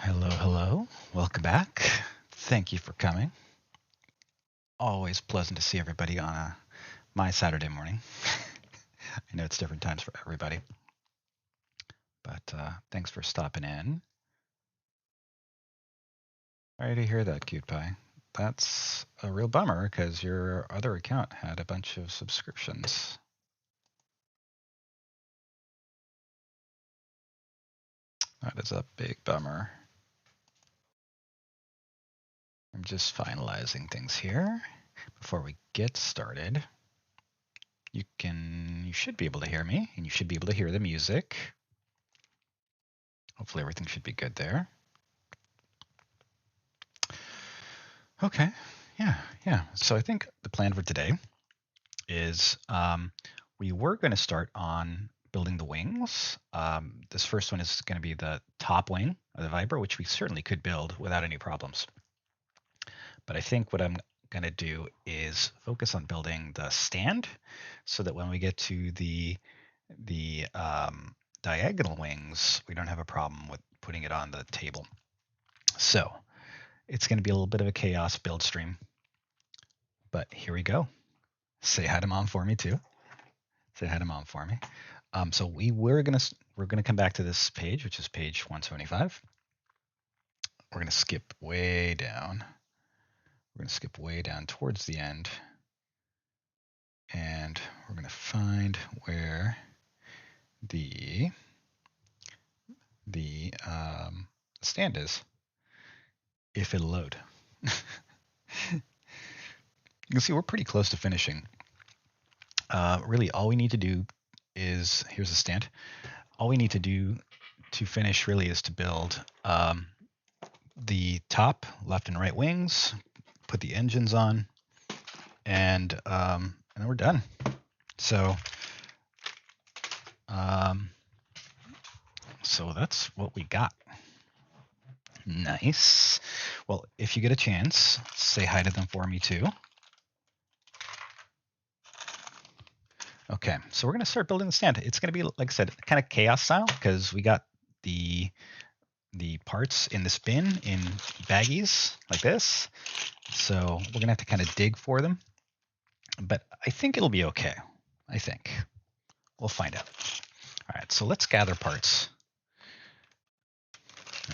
Hello, hello. Welcome back. Thank you for coming. Always pleasant to see everybody on my Saturday morning. I know it's different times for everybody, but thanks for stopping in. Sorry to hear that, Cute Pie. That's a real bummer because your other account had a bunch of subscriptions. That is a big bummer. I'm just finalizing things here before we get started. You should be able to hear me, and you should be able to hear the music. Hopefully everything should be good there. Okay, yeah. So I think the plan for today is we were going to start on building the wings. This first one is going to be the top wing of the Viper, which we certainly could build without any problems. But I think what I'm going to do is focus on building the stand so that when we get to the diagonal wings, we don't have a problem with putting it on the table. So it's going to be a little bit of a chaos build stream, but here we go. Say hi to Mom for me too. Say hi to Mom for me. So we're gonna come back to this page, which is page 175. We're gonna skip way down. We're gonna skip way down towards the end, and we're gonna find where the stand is, if it'll load. You can see we're pretty close to finishing. Really, all we need to do is, here's the stand. All we need to do to finish really is to build the top, left and right wings, put the engines on, and then we're done. So that's what we got. Nice. Well, if you get a chance, say hi to them for me too. Okay, so we're going to start building the stand. It's going to be, like I said, kind of chaos style because we got the parts in this bin in baggies like this. So we're going to have to kind of dig for them. But I think it'll be okay. I think. We'll find out. All right, so let's gather parts.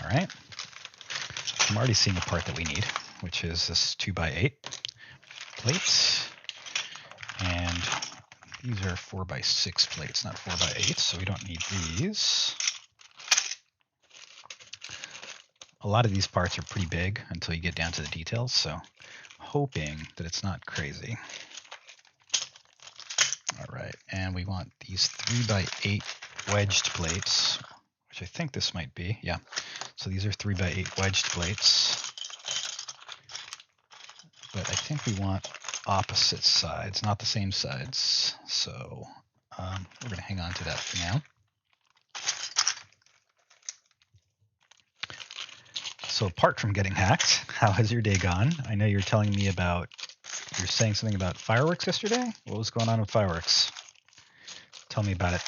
All right. I'm already seeing a part that we need, which is this 2x8 plates. And these are 4x6 plates, not 4x8, so we don't need these. A lot of these parts are pretty big until you get down to the details, so hoping that it's not crazy. All right, and we want these 3x8 wedged plates, which I think this might be. Yeah, so these are 3x8 wedged plates, but I think we want opposite sides, not the same sides. So we're going to hang on to that for now. So apart from getting hacked, how has your day gone? I know you're telling me about, you're saying something about fireworks yesterday. What was going on with fireworks? Tell me about it.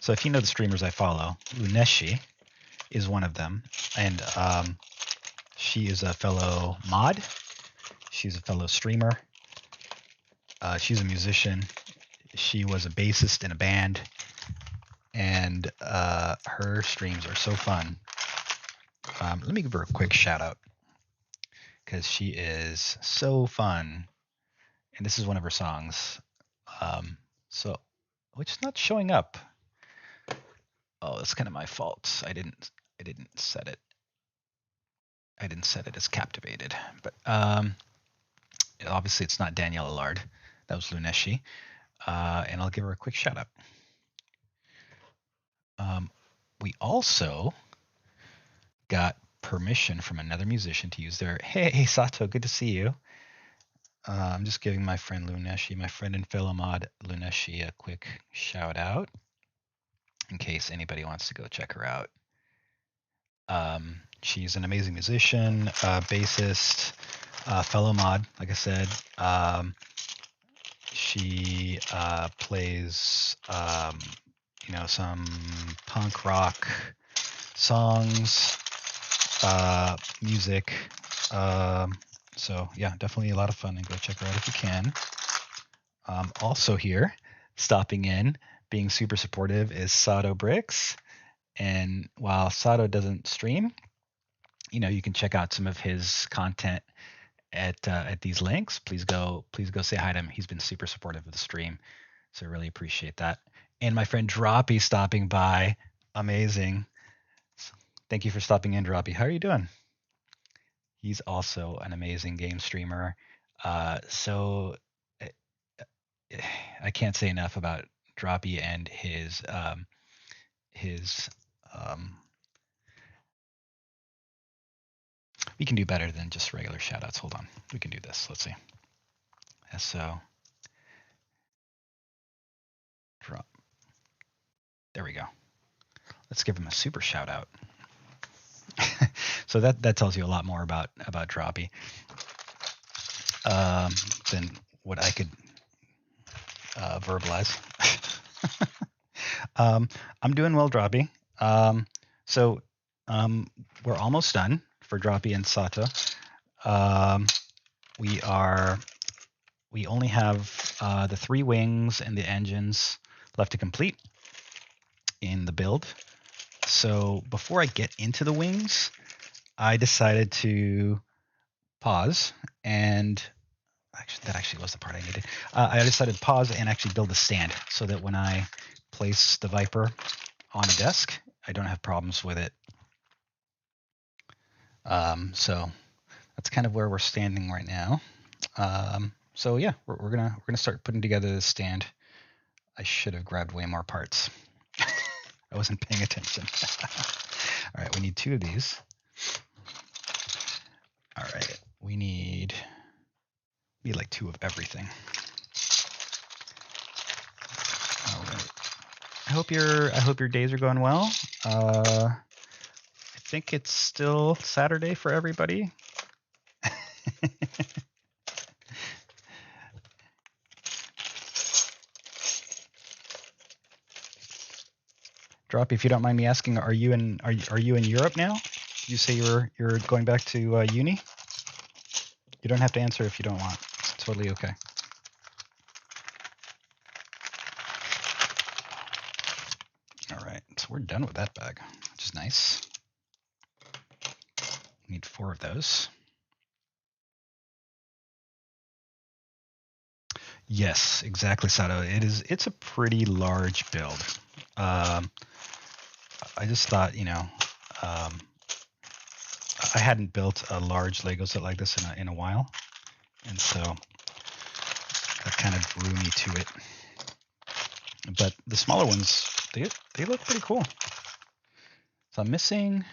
So if you know the streamers I follow, Luneshi is one of them, and she is a fellow mod. She's a fellow streamer. She's a musician. She was a bassist in a band, and her streams are so fun. Let me give her a quick shout out because she is so fun, and this is one of her songs. So, which is not showing up. Oh, that's kind of my fault. I didn't set it. I didn't set it as captivated, but obviously it's not Danielle Allard. That was Luneshi, and I'll give her a quick shout out. We also got permission from another musician to use their, hey Sato, good to see you. I'm just giving my friend Luneshi, my friend and fellow mod Luneshi, a quick shout out in case anybody wants to go check her out. She's an amazing musician, bassist, fellow mod, like I said. She plays, you know, some punk rock songs, music. So yeah, definitely a lot of fun, and go check her out if you can. Also here, stopping in, being super supportive, is Sato Bricks. And while Sato doesn't stream, you know, you can check out some of his content at these links. Please go say hi to him. He's been super supportive of the stream, so I really appreciate that. And my friend Droppy stopping by, amazing. Thank you for stopping in, Droppy. How are you doing? He's also an amazing game streamer. So I can't say enough about Droppy and his we can do better than just regular shoutouts. Hold on, we can do this. Let's see. So drop. There we go. Let's give him a super shout out. So that tells you a lot more about Droppy than what I could verbalize. I'm doing well, Droppy. So we're almost done for Droppy and Sato. We only have the 3 wings and the engines left to complete in the build. So before I get into the wings, I decided to pause, and that actually was the part I needed. I decided to pause and actually build a stand so that when I place the Viper on a desk, I don't have problems with it. So that's kind of where we're standing right now. So yeah, we're gonna start putting together the stand. I should have grabbed way more parts. I wasn't paying attention. All right, we need 2 of these. All right, we need like 2 of everything. All right. I hope your days are going well. I think it's still Saturday for everybody. Drop, if you don't mind me asking, are you in Europe now? You say you're going back to uni? You don't have to answer if you don't want. It's totally okay. All right, so we're done with that bag, which is nice. We need 4 of those. Yes, exactly, Sato. It's a pretty large build. I just thought, you know, I hadn't built a large Lego set like this in a while, and so that kind of drew me to it. But the smaller ones, they look pretty cool. So I'm missing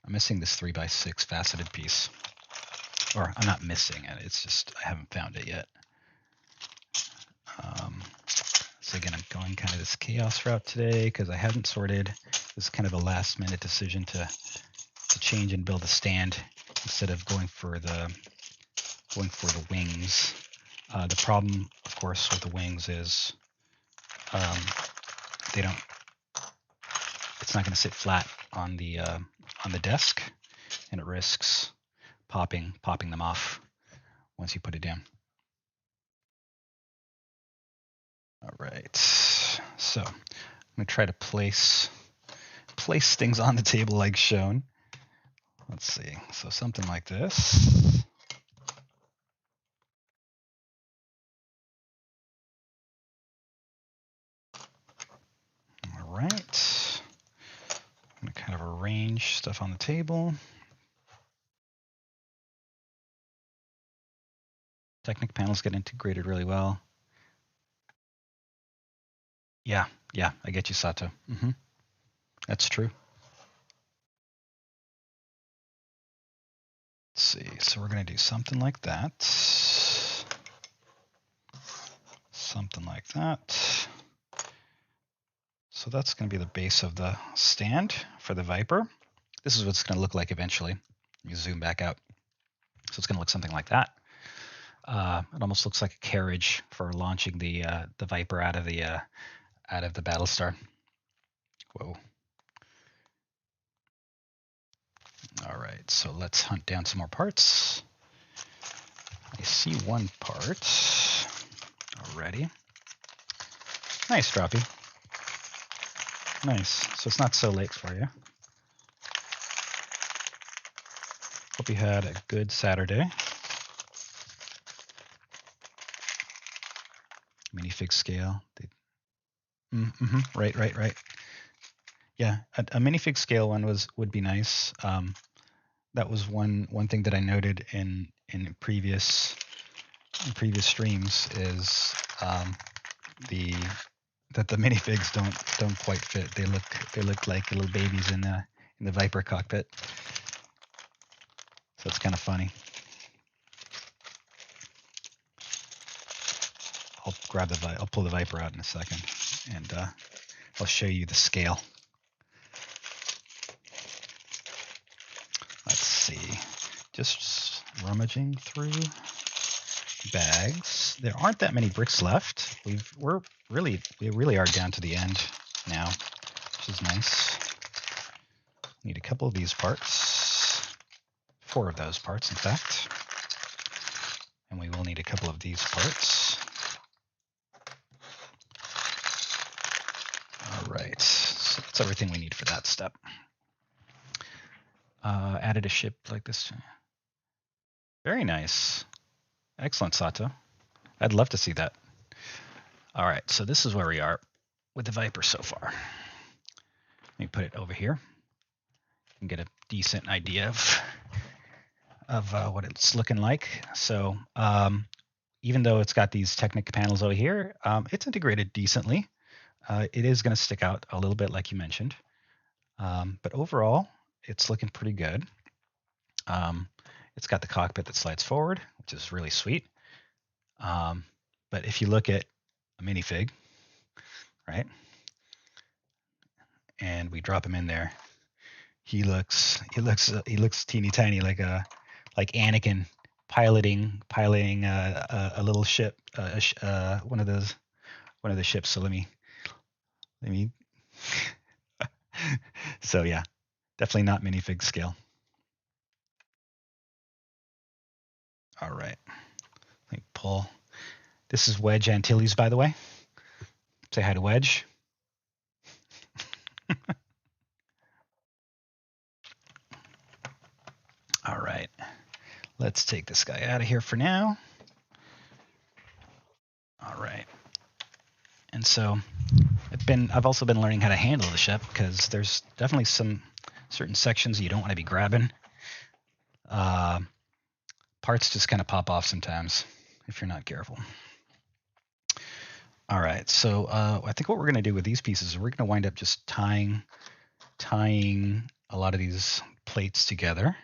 this 3x6 faceted piece, or I'm not missing it. It's just I haven't found it yet. So again, I'm going kind of this chaos route today because I haven't sorted. This is kind of a last minute decision to change and build a stand instead of going for the wings. The problem, of course, with the wings is it's not going to sit flat on the desk, and it risks popping them off once you put it down. All right, so I'm going to try to place things on the table like shown. Let's see, so something like this. All right, I'm going to kind of arrange stuff on the table. Technic panels get integrated really well. Yeah, I get you, Sato. That's true. Let's see, so we're going to do something like that. Something like that. So that's going to be the base of the stand for the Viper. This is what it's going to look like eventually. Let me zoom back out. So it's going to look something like that. It almost looks like a carriage for launching the Viper out of the Battlestar. Whoa. All right, so let's hunt down some more parts. I see one part already. Nice, Droppy. Nice. So it's not so late for you. Hope you had a good Saturday. Minifig scale. Right. Yeah, a minifig scale one would be nice. That was one thing that I noted in previous streams is that the minifigs don't quite fit. They look like little babies in the Viper cockpit. So it's kind of funny. I'll pull the Viper out in a second, and I'll show you the scale. Let's see. Just rummaging through bags. There aren't that many bricks left. We really are down to the end now, which is nice. Need a couple of these parts. 4 of those parts, in fact. And we will need a couple of these parts. All right, so that's everything we need for that step. Added a ship like this. Very nice. Excellent, Sato. I'd love to see that. All right, so this is where we are with the Viper so far. Let me put it over here and get a decent idea of what it's looking like. So even though it's got these Technic panels over here, it's integrated decently. It is going to stick out a little bit, like you mentioned. But overall, it's looking pretty good. It's got the cockpit that slides forward, which is really sweet. But if you look at a minifig, right, and we drop him in there, he looks teeny tiny, like Anakin piloting a little ship, one of the ships. So let me. So yeah, definitely not minifig scale. All right, let me pull. This is Wedge Antilles, by the way. Say hi to Wedge. All right, let's take this guy out of here for now. All right, and so I've also been learning how to handle the ship, because there's definitely some certain sections you don't want to be grabbing. Parts just kind of pop off sometimes if you're not careful. All right, so I think what we're going to do with these pieces is we're going to wind up just tying a lot of these plates together.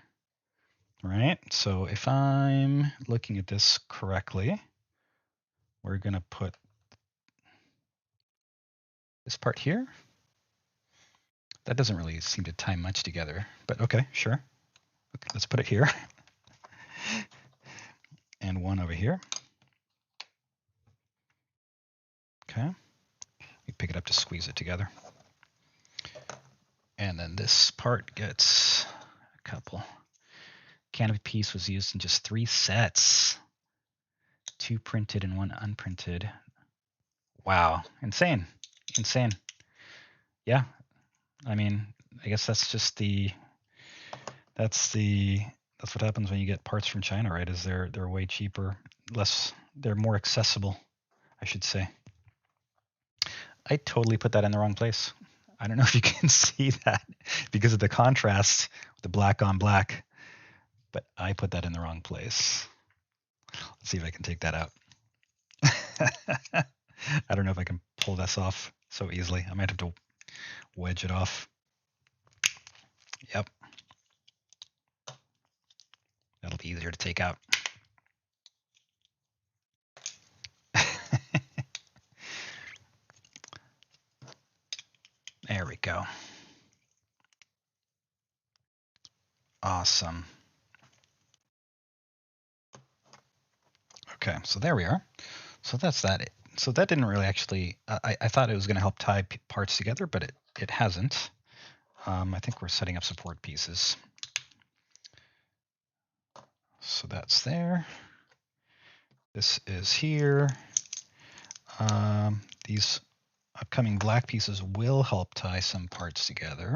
Right, so if I'm looking at this correctly, we're going to put this part here. That doesn't really seem to tie much together, but okay, sure. Okay, let's put it here. And one over here. Okay, we pick it up to squeeze it together. And then this part gets a couple. Canopy piece was used in just 3 sets. 2 printed and 1 unprinted. Wow, insane. Yeah, I mean, I guess that's just that's what happens when you get parts from China, right? Is they're way cheaper, they're more accessible, I should say. I totally put that in the wrong place. I don't know if you can see that because of the contrast with the black on black, but I put that in the wrong place. Let's see if I can take that out. I don't know if I can pull this off so easily. I might have to wedge it off. Yep. That'll be easier to take out. There we go. Awesome. Okay, so there we are. So that's that. So that didn't really actually, I thought it was going to help tie parts together, but it hasn't. I think we're setting up support pieces. So that's there. This is here. These upcoming black pieces will help tie some parts together.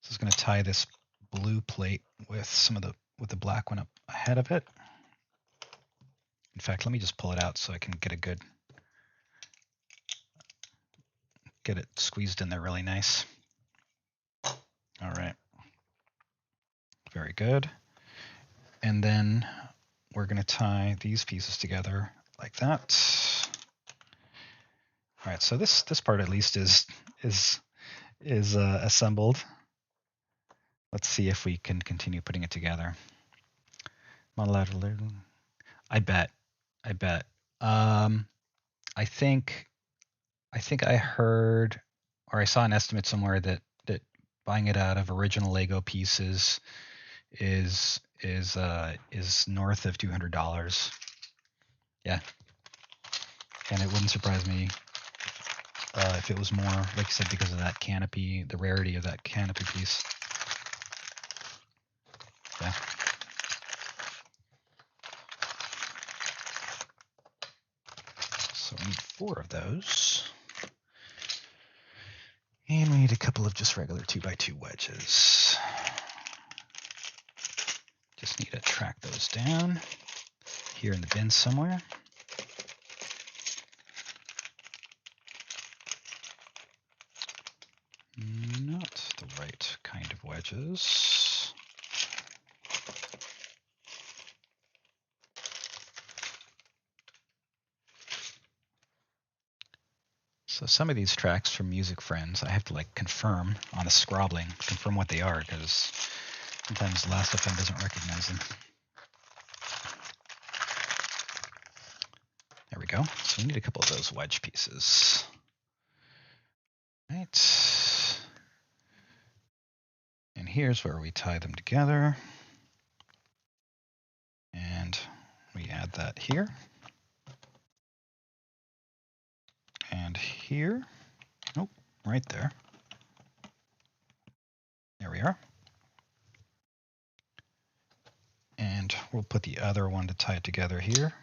This is going to tie this blue plate with with the black one up ahead of it. In fact, let me just pull it out so I can get it squeezed in there really nice. All right. Very good. And then we're going to tie these pieces together like that. All right, so this part at least is assembled. Let's see if we can continue putting it together. Monolateral. I bet. I think I heard, or I saw an estimate somewhere that buying it out of original Lego pieces is north of $200. Yeah, and it wouldn't surprise me if it was more, like you said, because of that canopy, the rarity of that canopy piece. Yeah. So we need 4 of those. And we need a couple of just regular 2x2 wedges. Just need to track those down here in the bin somewhere. Not the right kind of wedges. So some of these tracks from Music Friends, I have to like confirm on the scrobbling, confirm what they are, because sometimes Last.fm doesn't recognize them. There we go. So we need a couple of those wedge pieces. Right. And here's where we tie them together. And we add that here. And here. Nope, right there. There we are. And we'll put the other one to tie it together here.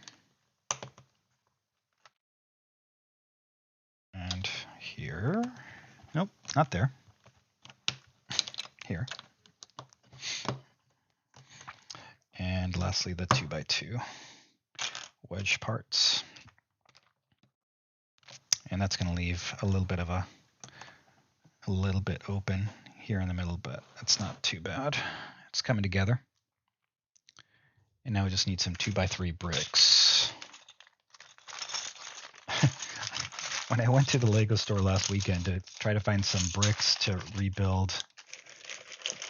And here. Nope, not there. Here. And lastly, the 2x2 wedge parts. And that's going to leave a little bit open here in the middle, but that's not too bad. It's coming together. And now we just need some 2x3 bricks. When I went to the Lego store last weekend to try to find some bricks to rebuild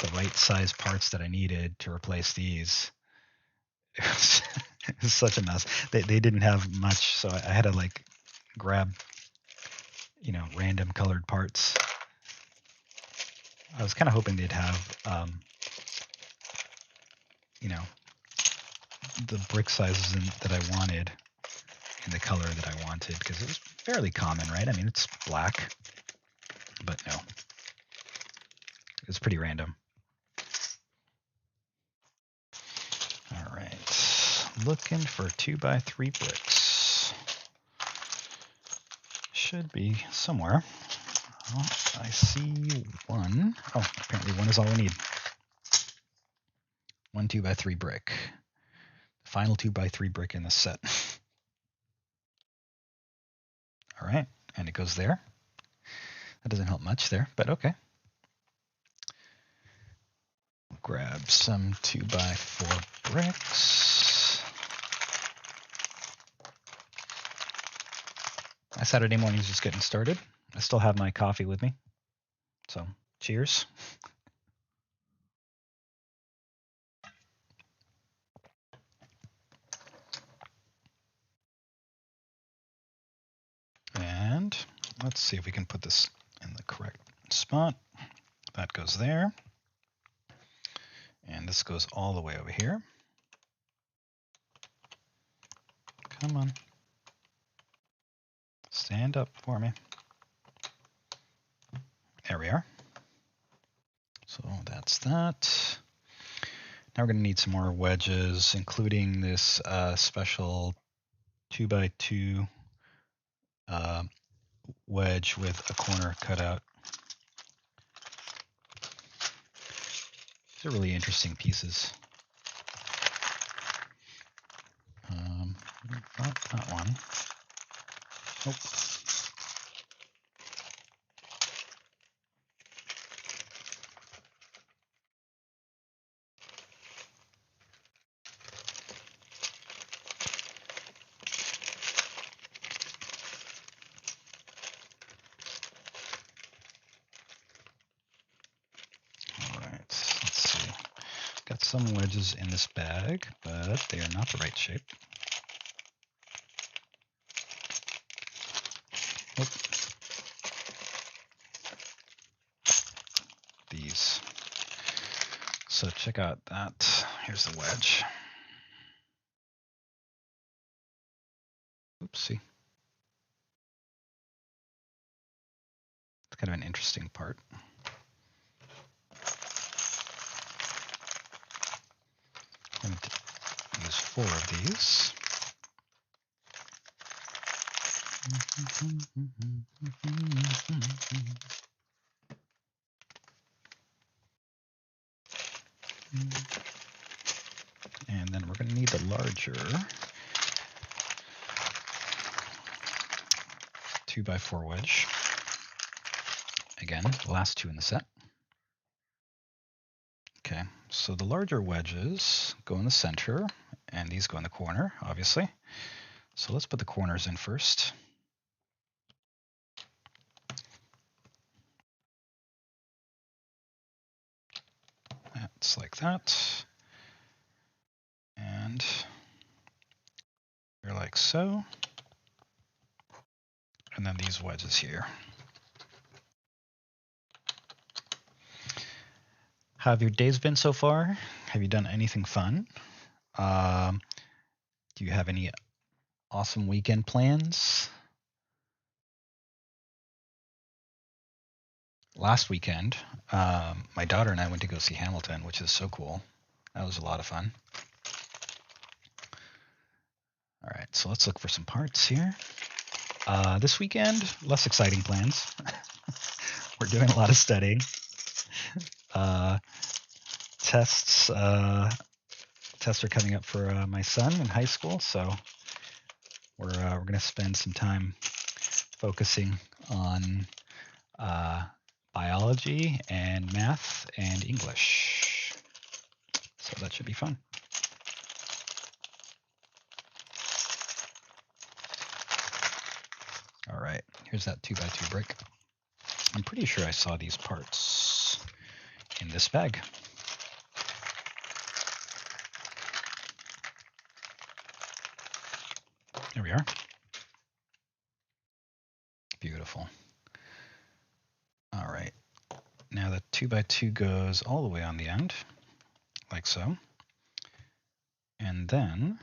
the right size parts that I needed to replace these, it was such a mess. They didn't have much, so I had to like grab, random colored parts. I was kind of hoping they'd have, the brick sizes that I wanted in the color that I wanted, because it was fairly common, right? I mean, it's black, but no, it's pretty random. All right, looking for 2x3 bricks. Should be somewhere. Oh, I see one. Oh, apparently one is all we need. One 2x3 brick. Final 2x3 brick in the set. All right, and it goes there. That doesn't help much there, but okay. Grab some 2x4 bricks. My Saturday morning's just getting started. I still have my coffee with me, so cheers. And let's see if we can put this in the correct spot. That goes there. And this goes all the way over here. Come on. Stand up for me. There we are. So that's that. Now we're going to need some more wedges, including this special 2x2 wedge with a corner cut out. These are really interesting pieces. Not that one. Nope. Got some wedges in this bag, but they are not the right shape. Nope. These. So check out that. Here's the wedge. Oopsie. It's kind of an interesting part. I'm going to use 4 of these. And then we're going to need the larger 2x4 wedge. Again, the last 2 in the set. Okay, so the larger wedges go in the center, and these go in the corner, obviously. So let's put the corners in first. That's like that. And they're like so. And then these wedges here. How have your days been so far? Have you done anything fun? Do you have any awesome weekend plans? Last weekend, my daughter and I went to go see Hamilton, which is so cool. That was a lot of fun. All right, so let's look for some parts here. This weekend, less exciting plans. We're doing a lot of studying. Tests are coming up for my son in high school, so we're going to spend some time focusing on biology and math and English. So that should be fun. All right, here's that 2x2 brick. I'm pretty sure I saw these parts in this bag. There we are. Beautiful. All right. Now the 2x2 goes all the way on the end, like so. And then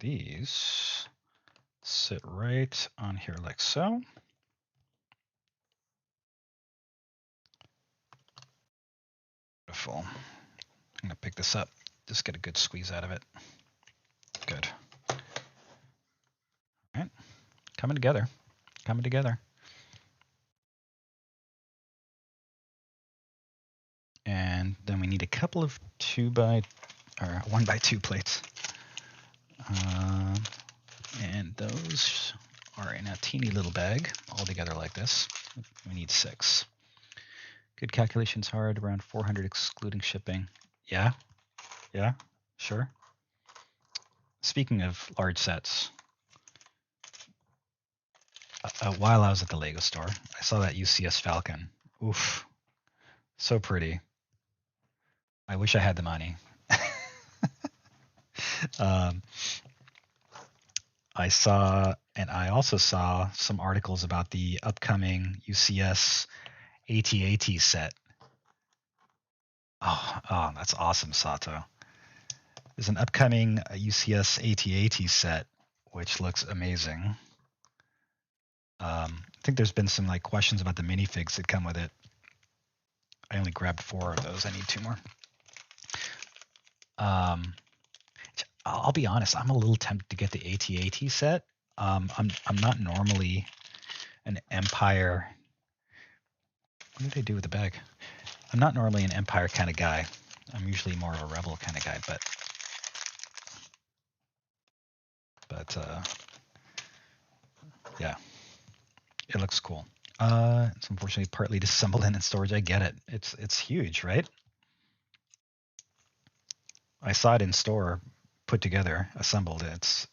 these sit right on here like so. Beautiful. I'm going to pick this up, just get a good squeeze out of it. Good. All right. Coming together. Coming together. And then we need a couple of 1x2 plates. And those are in a teeny little bag, all together like this. We need 6. Good calculations hard, around 400 excluding shipping. Yeah, sure. Speaking of large sets, while I was at the Lego store, I saw that UCS Falcon. Oof, so pretty. I wish I had the money. I also saw some articles about the upcoming UCS AT-AT set. Oh, that's awesome, Sato. There's an upcoming UCS AT-AT set which looks amazing. I think there's been some like questions about the minifigs that come with it. I only grabbed 4 of those. I need 2 more. I'll be honest. I'm a little tempted to get the AT-AT set. I'm not normally an Empire. What did I do with the bag? I'm not normally an Empire kind of guy. I'm usually more of a Rebel kind of guy, but yeah, it looks cool. It's unfortunately partly disassembled and in storage. I get it. It's huge, right? I saw it in store, put together, assembled. It's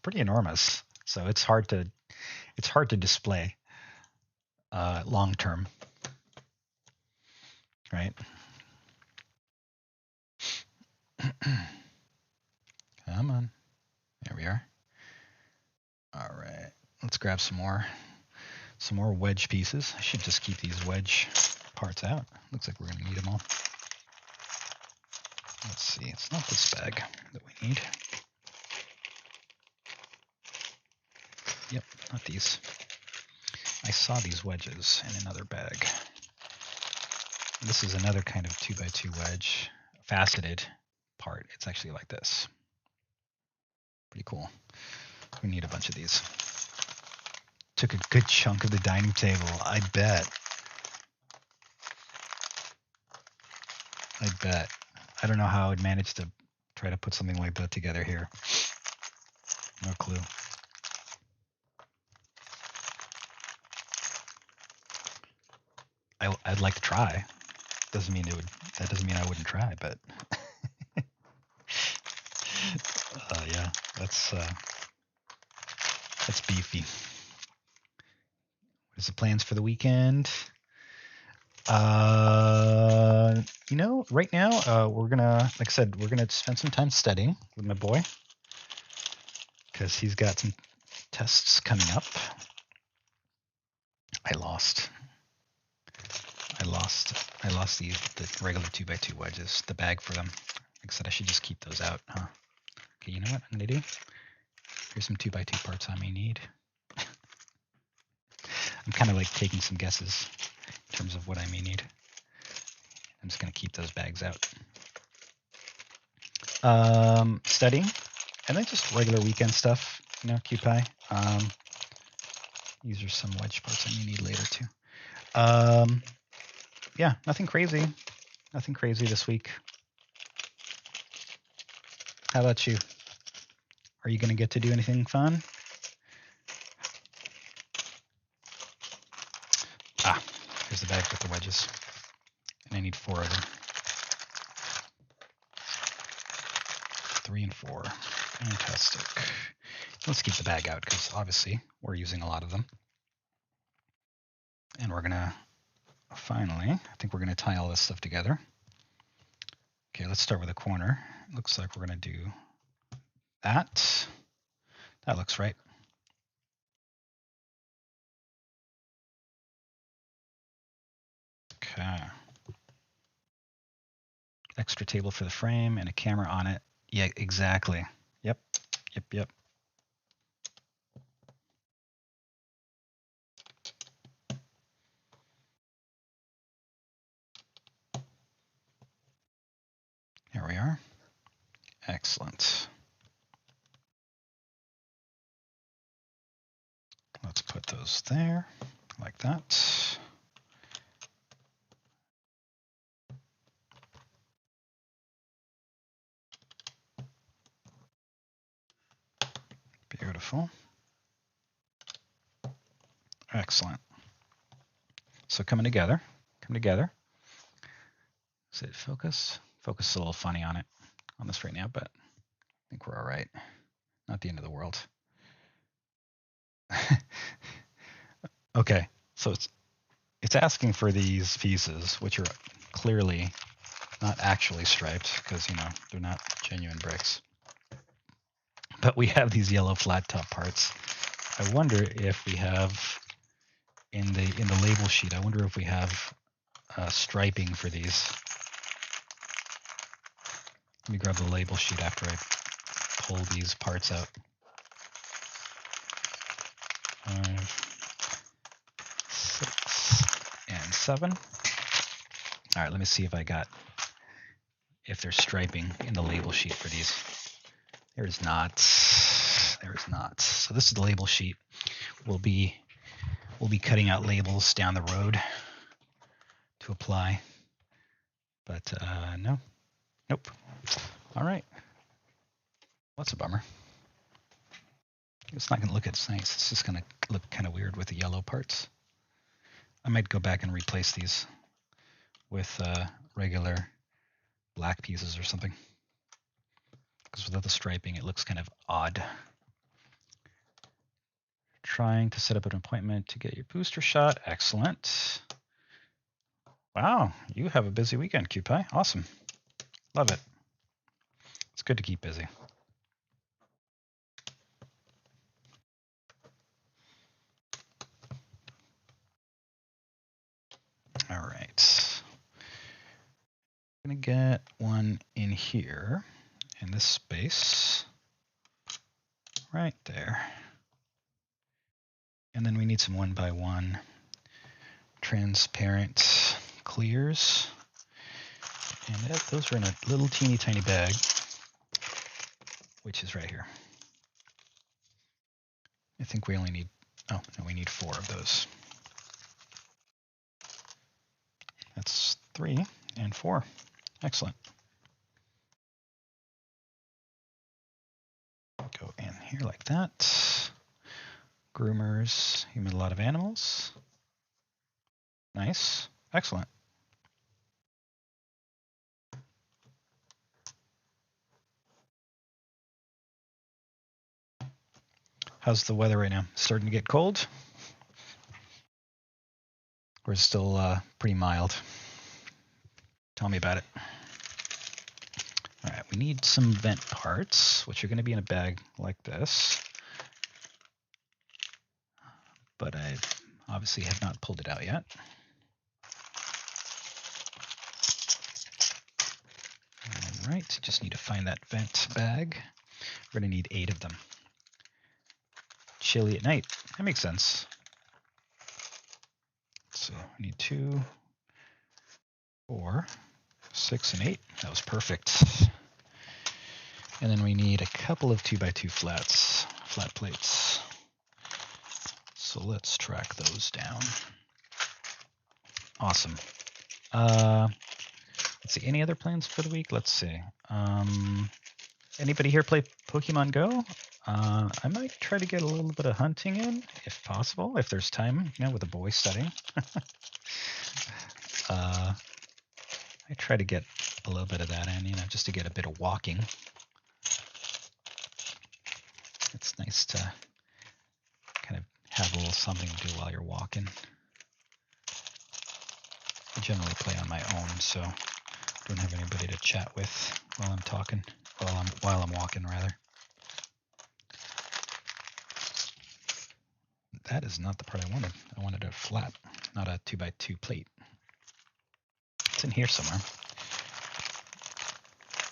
pretty enormous. So it's hard to display long term, right? Come on, there we are. All right, let's grab some more wedge pieces. I should just keep these wedge parts out. Looks like we're gonna need them all. Let's see, it's not this bag that we need. Yep, not these. I saw these wedges in another bag. This is another kind of 2x2 wedge, faceted part. It's actually like this. Pretty cool. We need a bunch of these. Took a good chunk of the dining table, I bet. I don't know how I would manage to try to put something like that together here. No clue. I'd like to try. Doesn't mean that doesn't mean I wouldn't try, but yeah, that's beefy. What is the plans for the weekend? Right now, we're gonna, like I said, we're gonna spend some time studying with my boy because he's got some tests coming up. I lost the regular 2x2 wedges, the bag for them. Like I said, I should just keep those out, huh? Okay, you know what I'm gonna do? Here's some 2x2 parts I may need. I'm kind of like taking some guesses in terms of what I may need. I'm just gonna keep those bags out. Studying, and then just regular weekend stuff, occupy. These are some wedge parts I may need later too. Yeah, nothing crazy this week. How about you? Are you gonna get to do anything fun? Here's the bag with the wedges, and I need 4 of them. 3 and 4. Fantastic. Let's keep the bag out because obviously we're using a lot of them. And we're gonna finally, I think we're gonna tie all this stuff together. Okay, let's start with a corner. It looks like we're gonna do that. That looks right. Okay. Extra table for the frame and a camera on it. Yeah, exactly. Yep. Here we are. Excellent. Let's put those there, like that. Beautiful. Excellent. So coming together. Is it focus? Focus is a little funny on this right now, but I think we're all right. Not the end of the world. Okay, so it's asking for these pieces, which are clearly not actually striped because they're not genuine bricks. But we have these yellow flat top parts. I wonder if we have in the label sheet. I wonder if we have striping for these. Let me grab the label sheet after I pull these parts out. 7. All right, let me see if there's striping in the label sheet for these. There is not. There is not. So this is the label sheet. We'll be cutting out labels down the road to apply. But no. Nope. All right. What's a bummer. It's not going to look as nice. It's just going to look kind of weird with the yellow parts. I might go back and replace these with regular black pieces or something. Because without the striping, it looks kind of odd. Trying to set up an appointment to get your booster shot. Excellent. Wow, you have a busy weekend, QPie. Awesome. Love it. It's good to keep busy. All right. I'm going to get one in here, in this space, right there. And then we need some 1x1 transparent clears. And those are in a little teeny tiny bag, which is right here. I think we only need, oh, no, we need 4 of those. That's 3 and 4. Excellent. Go in here like that. Groomers, humid a lot of animals. Nice. Excellent. How's the weather right now? Starting to get cold? Or is it still pretty mild? Tell me about it. All right, we need some vent parts, which are going to be in a bag like this. But I obviously have not pulled it out yet. All right, just need to find that vent bag. We're going to need 8 of them. Chilly at night. That makes sense. So we need 2, 4, 6, and 8. That was perfect. And then we need a couple of 2x2 flat plates. So let's track those down. Awesome. Let's see, any other plans for the week? Let's see. Anybody here play Pokemon Go? I might try to get a little bit of hunting in, if possible, if there's time, with the boys studying. I try to get a little bit of that in, just to get a bit of walking. It's nice to kind of have a little something to do while you're walking. I generally play on my own, so I don't have anybody to chat with while I'm talking, while I'm walking, rather. That is not the part I wanted. I wanted a flat, not a 2x2 plate. It's in here somewhere.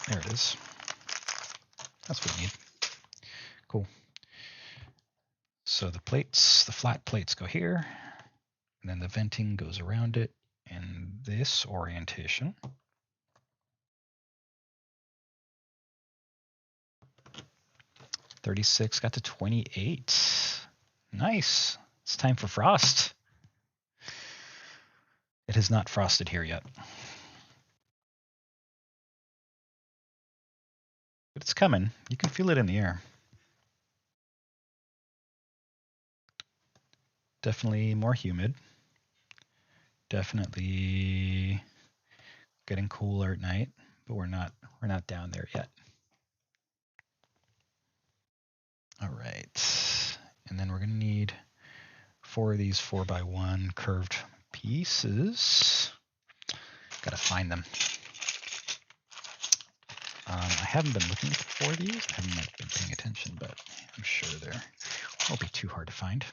There it is. That's what we need. Cool. So the plates, the flat plates go here, and then the venting goes around it in this orientation. $36 got to $28. Nice. It's time for frost. It has not frosted here yet. But it's coming. You can feel it in the air. Definitely more humid. Definitely getting cooler at night, but we're not down there yet. All right. And then we're going to need 4 of these 4x1 curved pieces. Got to find them. I haven't been looking for these. I haven't been paying attention, but I'm sure they won't be too hard to find.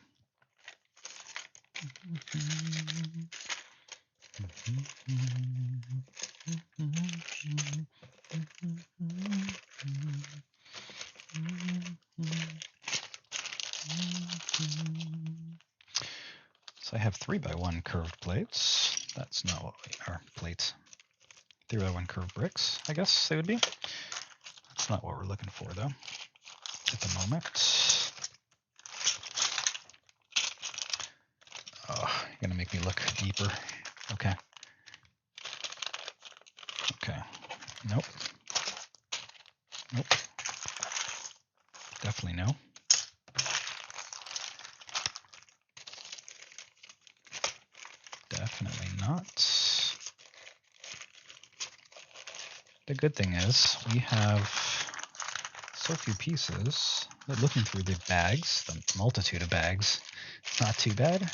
So I have 3x1 curved plates. That's not what we are. Plates. 3x1 curved bricks, I guess they would be. That's not what we're looking for, though, at the moment. Oh, you're going to make me look deeper. Okay. Okay. Nope. Nope. Definitely no. Definitely not. The good thing is we have so few pieces that looking through the bags, the multitude of bags, not too bad.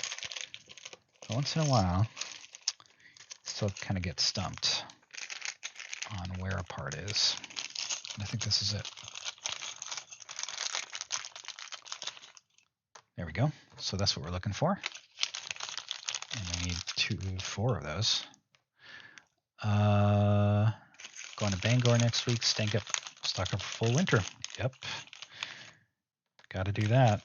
But once in a while, still kind of get stumped on where a part is. And I think this is it. There we go. So that's what we're looking for. And we need 4 of those. Going to Bangor next week. Stock up for full winter. Yep. Got to do that.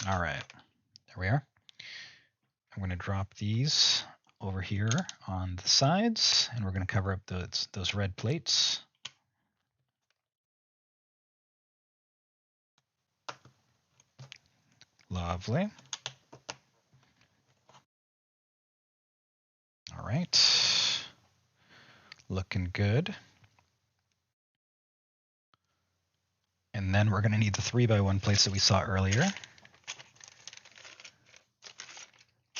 All right. There we are. I'm going to drop these over here on the sides, and we're going to cover up those red plates. Lovely. All right. Looking good. And then we're going to need the 3x1 plates that we saw earlier,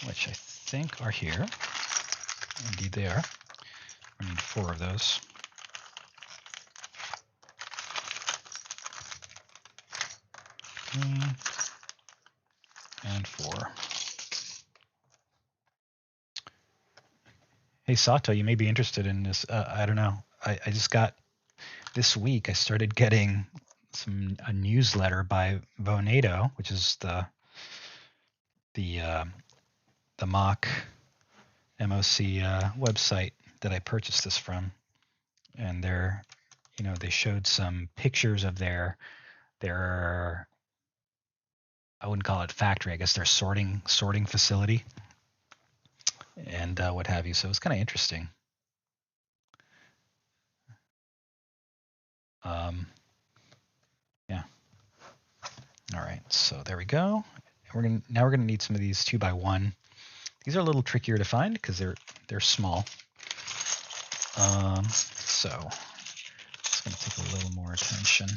which I think are here. Indeed they are. We need 4 of those. And 4. Hey, Sato, you may be interested in this. I don't know. I just got, this week, I started getting a newsletter by Vonado, which is the MOC website that I purchased this from. And they showed some pictures of their I wouldn't call it factory, I guess their sorting facility and what have you. So it's kind of interesting. Yeah. All right, so there we go. Now we're gonna need some of these 2x1. These are a little trickier to find because they're small. So it's gonna take a little more attention.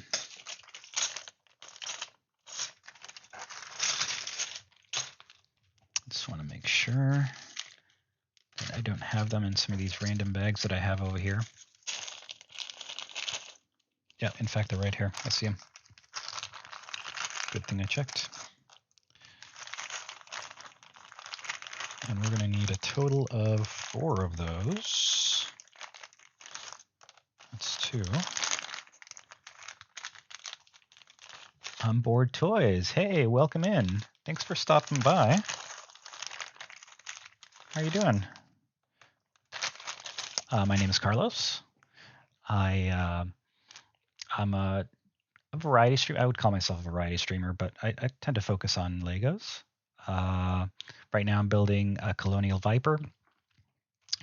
Just want to make sure that I don't have them in some of these random bags that I have over here. Yeah, in fact, they're right here. I see them. Good thing I checked. And we're going to need a total of 4 of those. That's 2. Onboard Toys. Hey, welcome in. Thanks for stopping by. How are you doing? My name is Carlos. I'm a variety streamer. I would call myself a variety streamer, but I tend to focus on Legos. Right now I'm building a Colonial Viper.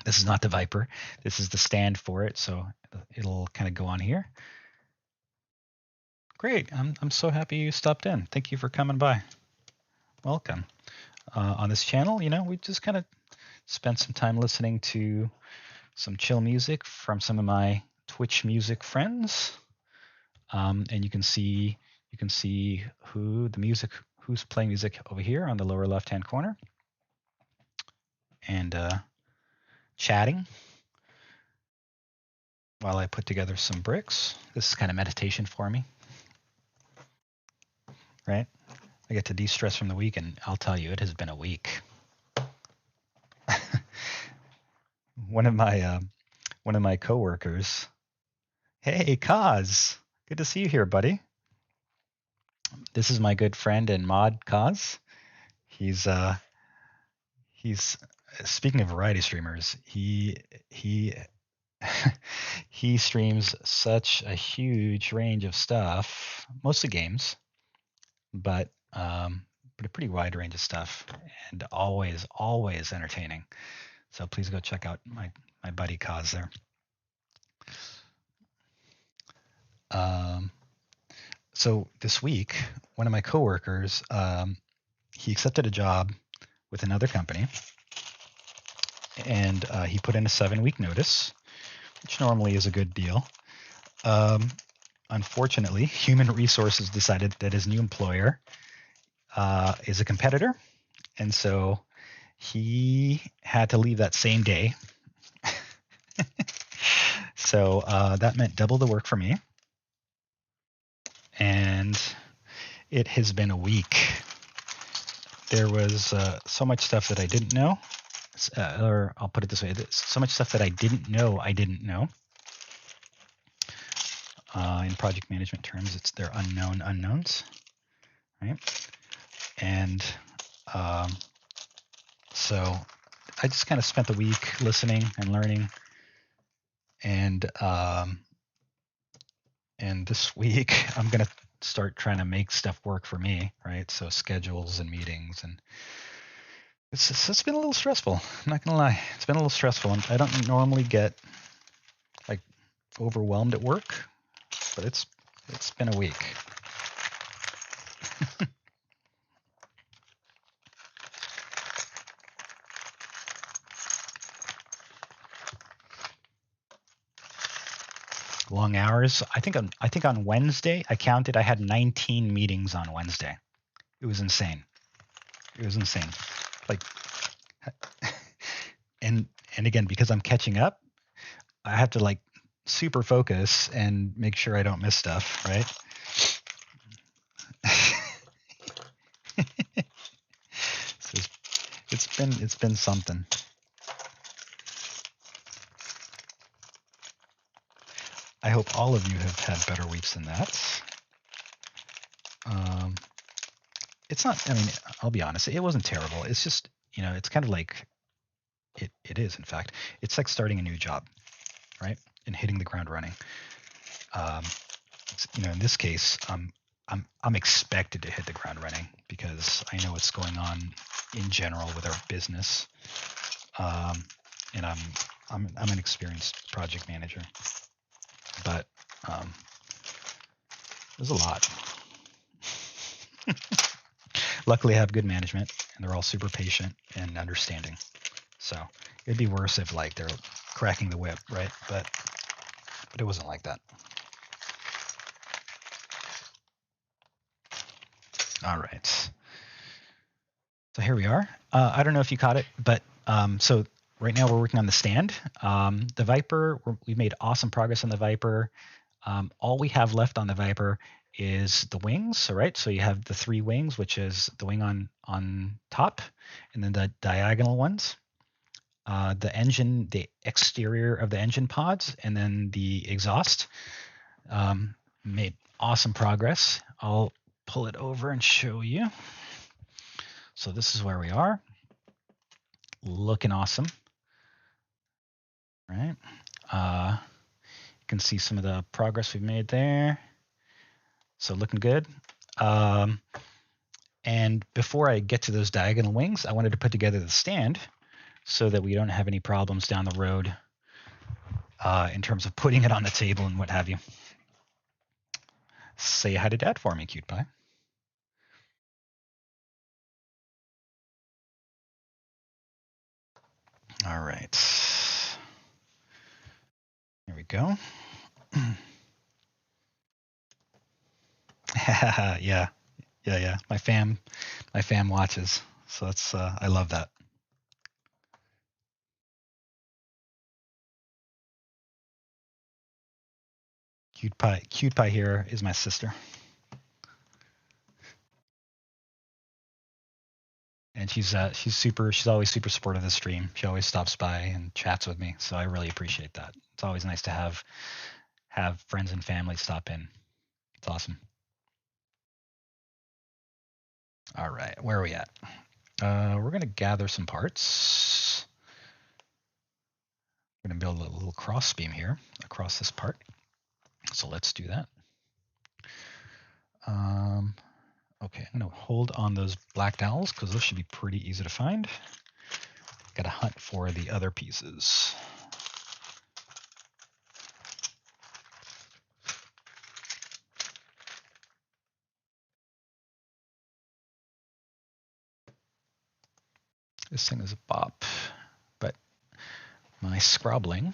This is not the Viper. This is the stand for it, so it'll kind of go on here. Great. I'm so happy you stopped in. Thank you for coming by. Welcome. On this channel, we just kind of spent some time listening to some chill music from some of my Twitch music friends. And you can see who's playing music over here on the lower left-hand corner, and chatting while I put together some bricks. This is kind of meditation for me, right? I get to de-stress from the week, and I'll tell you, it has been a week. One of my coworkers. Hey, Kaz. Good to see you here, buddy. This is my good friend and mod, Kaz. He's speaking of variety streamers, he he streams such a huge range of stuff, mostly games, but but a pretty wide range of stuff, and always entertaining. So please go check out my buddy Kaz there. So this week, one of my coworkers, he accepted a job with another company, and he put in a 7-week notice, which normally is a good deal. Unfortunately, human resources decided that his new employer is a competitor, and so he had to leave that same day. So that meant double the work for me, and it has been a week. There was so much stuff that I didn't know, or I'll put it this way, so much stuff that I didn't know. In project management terms, they're unknown unknowns, right? And so I just kind of spent the week listening and learning, and this week I'm gonna start trying to make stuff work for me, right? So schedules and meetings, and it's been a little stressful. I'm not gonna lie, it's been a little stressful, and I don't normally get like overwhelmed at work, but it's been a week. Long hours. I think on Wednesday, I counted, I had 19 meetings on Wednesday. It was insane. Like, and again, because I'm catching up, I have to like super focus and make sure I don't miss stuff, right? So it's been something. I hope all of you have had better weeks than that. It's not, I mean, I'll be honest, it wasn't terrible. It's just, it's kind of like, it is, in fact, it's like starting a new job, right? And hitting the ground running. In this case, I'm expected to hit the ground running because I know what's going on in general with our business. And I'm an experienced project manager, but there's a lot. Luckily, I have good management, and they're all super patient and understanding. So it'd be worse if like they're cracking the whip, right? But it wasn't like that. All right. So here we are. I don't know if you caught it, but so right now we're working on the stand. The Viper, we've made awesome progress on the Viper. All we have left on the Viper is the wings, all right? So you have the 3 wings, which is the wing on top, and then the diagonal ones. The engine, the exterior of the engine pods, and then the exhaust. Made awesome progress. I'll pull it over and show you. So this is where we are. Looking awesome. Right. You can see some of the progress we've made there. So looking good. And before I get to those diagonal wings, I wanted to put together the stand so that we don't have any problems down the road in terms of putting it on the table and what have you. Say hi to Dad for me, cute pie. All right. Here we go. Yeah. My fam watches, so that's I love that. Cute pie here is my sister, and she's always super supportive of the stream. She always stops by and chats with me, so I really appreciate that. It's always nice to have friends and family stop in. It's awesome. All right, where are we at? We're gonna gather some parts. We're gonna build a little cross beam here across this part. So let's do that. Okay, I'm going to hold on those black dowels because those should be pretty easy to find. Got to hunt for the other pieces. This thing is a bop, but my scrobbling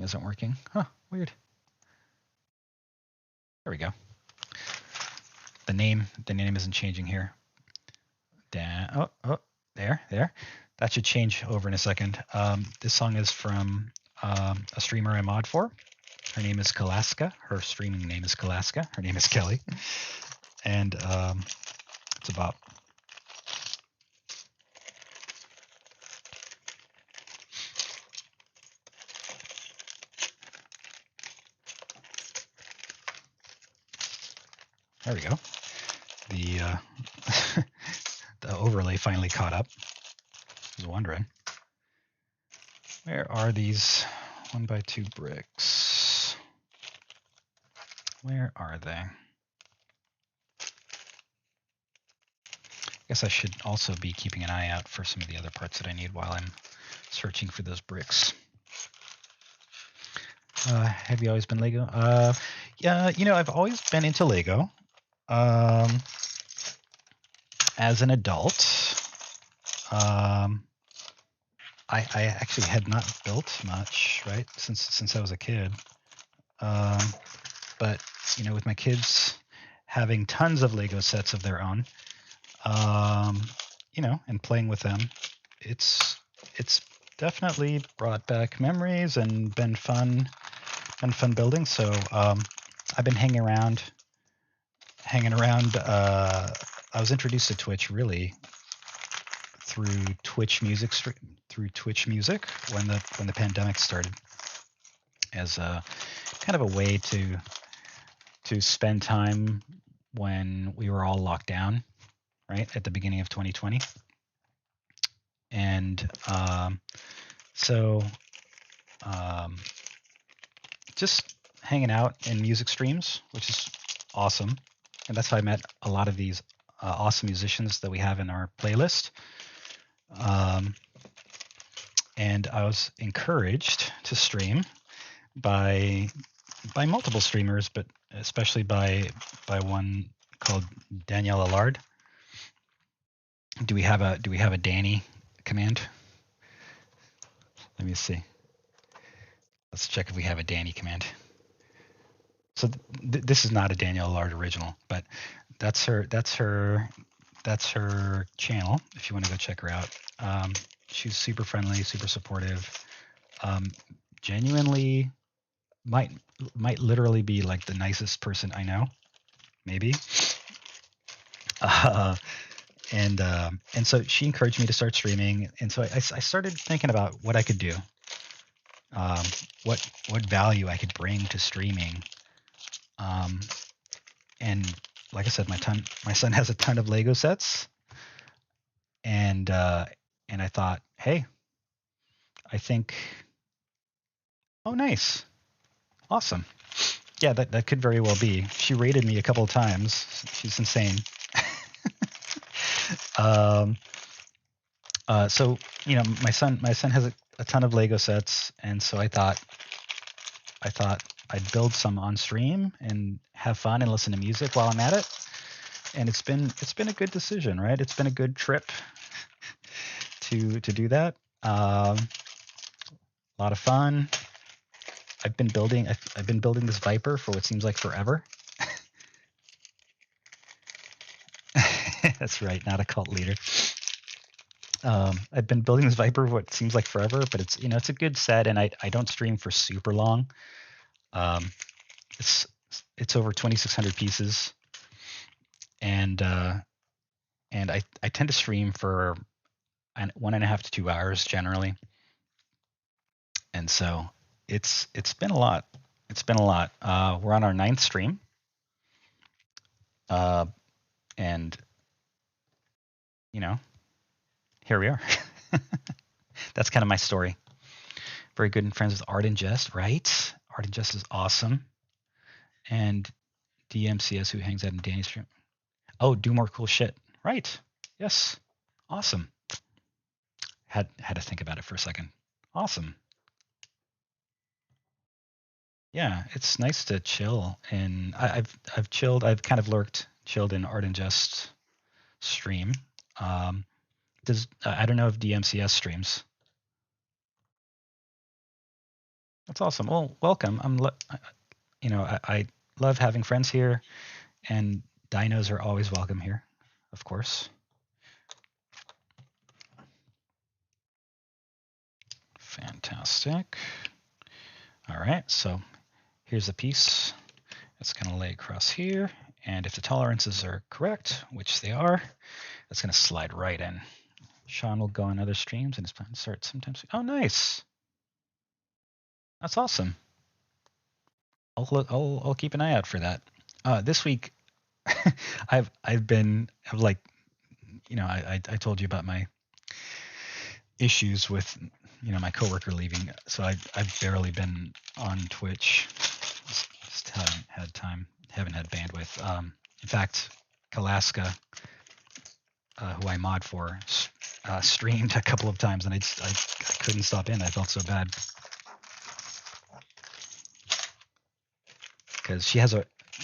isn't working. Huh, weird. There we go. The name isn't changing here. Oh, there. That should change over in a second. This song is from a streamer I mod for. Her name is Kelaska. Her streaming name is Kelaska. Her name is Kelly. And it's a bop. There we go. The the overlay finally caught up. I was wondering, where are these 1x2 bricks? Where are they? I guess I should also be keeping an eye out for some of the other parts that I need while I'm searching for those bricks. Have you always been Lego? Yeah, I've always been into Lego. As an adult, I actually had not built much, right, since I was a kid. But with my kids having tons of Lego sets of their own, and playing with them, it's definitely brought back memories and been fun building. So I've been hanging around. I was introduced to Twitch really through Twitch Music when the pandemic started, as a kind of a way to spend time when we were all locked down, right at the beginning of 2020. And just hanging out in music streams, which is awesome. And that's how I met a lot of these awesome musicians that we have in our playlist. And I was encouraged to stream by multiple streamers, but especially by one called Danielle Allard. Do we have a Danny command? Let me see. Let's check if we have a Danny command. So this is not a Danielle Allard original, but that's her channel. If you want to go check her out, she's super friendly, super supportive. Genuinely, might literally be like the nicest person I know, maybe. And so she encouraged me to start streaming, and so I started thinking about what I could do, what value I could bring to streaming. And like I said, my son has a ton of Lego sets, and I thought, hey, I think, oh, nice, awesome, yeah, that could very well be. She raided me a couple of times. She's insane. So my son has a ton of Lego sets, and so I thought I'd build some on stream and have fun and listen to music while I'm at it. And it's been a good decision, right? It's been a good trip to do that. A lot of fun. I've been building this Viper for what seems like forever. That's right, not a cult leader. I've been building this Viper for what seems like forever, but it's it's a good set, and I don't stream for super long. It's over 2,600 pieces, and I tend to stream for 1.5 to 2 hours generally, and so it's been a lot. It's been a lot. We're on our 9th stream, and here we are. That's kind of my story. Very good and friends with Art and Jest, right? Art and Jest is awesome. And DMCS, who hangs out in Danny's stream. Oh, do more cool shit. Right. Yes. Awesome. Had to think about it for a second. Awesome. Yeah, it's nice to chill, and I've chilled. I've kind of chilled in Art and Jest stream. I don't know if DMCS streams. That's awesome. Well, welcome. I love having friends here, and dinos are always welcome here, of course. Fantastic. All right, so here's a piece. It's going to lay across here, and if the tolerances are correct, which they are, it's going to slide right in. Sean will go on other streams, and it's going to start sometimes. Oh, nice. That's awesome. I'll keep an eye out for that. This week, I told you about my issues with my coworker leaving, so I've barely been on Twitch. Just haven't had bandwidth. In fact, Kelaska, who I mod for, streamed a couple of times, and I couldn't stop in. I felt so bad because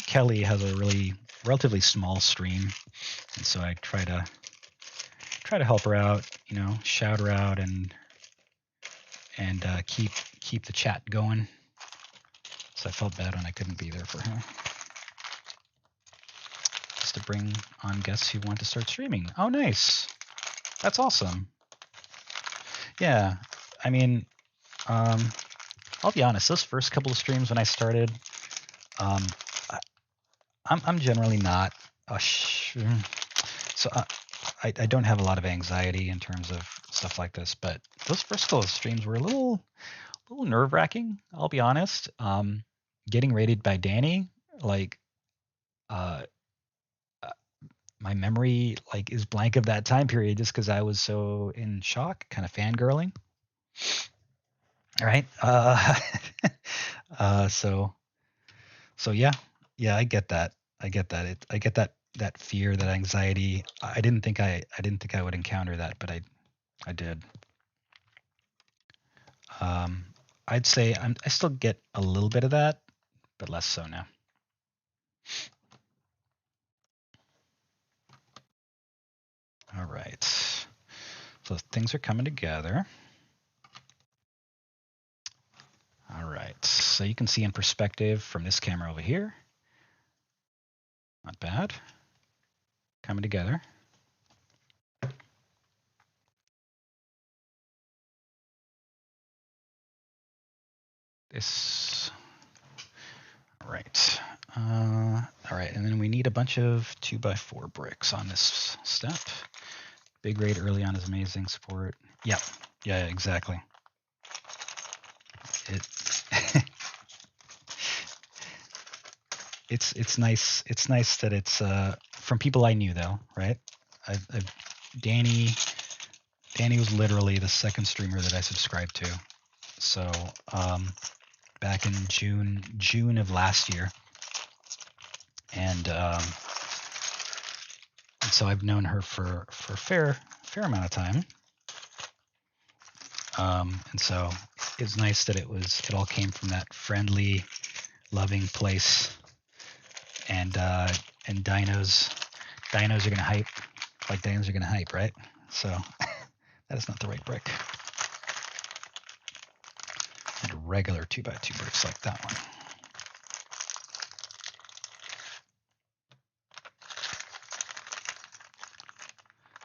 Kelly has a relatively small stream, and so I try to help her out, shout her out, and keep the chat going. So I felt bad when I couldn't be there for her. Just to bring on guests who want to start streaming. Oh, nice. That's awesome. Yeah, I mean, I'll be honest. Those first couple of streams when I started, I'm generally not so I don't have a lot of anxiety in terms of stuff like this, but those first couple of streams were a little nerve-wracking, I'll be honest. Getting rated by Danny, my memory is blank of that time period just because I was so in shock, kind of fangirling. All right. So yeah, I get that. I get that fear, that anxiety. I didn't think I would encounter that, but I did. I'd say I still get a little bit of that, but less so now. All right. So things are coming together. All right. So you can see in perspective from this camera over here. Not bad. Coming together. This. All right. All right. And then we need a bunch of 2x4 bricks on this step. Big raid early on is amazing. Support. Yep. Yeah, exactly. It's nice. It's nice that it's from people I knew though, right? Danny was literally the second streamer that I subscribed to. So back in June of last year, and so I've known her for a fair amount of time. And so it's nice that it all came from that friendly, loving place. And dinos are gonna hype like dinos are gonna hype, right? So that is not the right brick. And a regular 2x2 bricks like that one.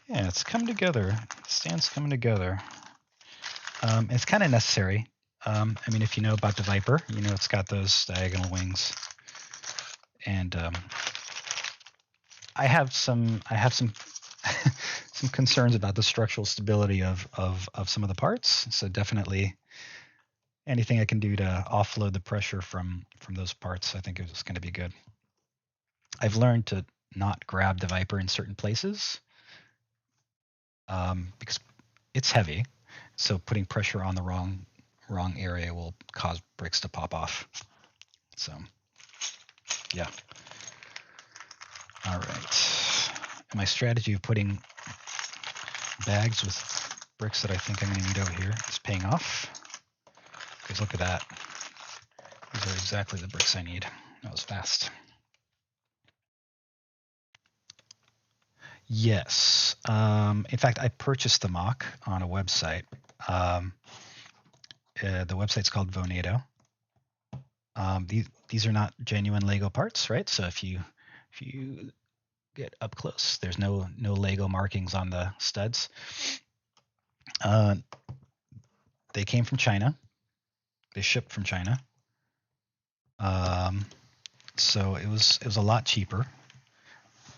Yeah, it's coming together. The stand's coming together. It's kind of necessary. I mean, if you know about the Viper, it's got those diagonal wings. And I have some some concerns about the structural stability of some of the parts. So definitely anything I can do to offload the pressure from those parts, I think is going to be good. I've learned to not grab the Viper in certain places because it's heavy. So putting pressure on the wrong wrong area will cause bricks to pop off. So, yeah. All right. And my strategy of putting bags with bricks that I think I'm going to need over here is paying off. Because look at that. These are exactly the bricks I need. That was fast. Yes. In fact, I purchased the MOC on a website. The website's called Venusworld. These are not genuine Lego parts, right? So if you get up close, there's no Lego markings on the studs. They came from China. They shipped from China. So it was a lot cheaper.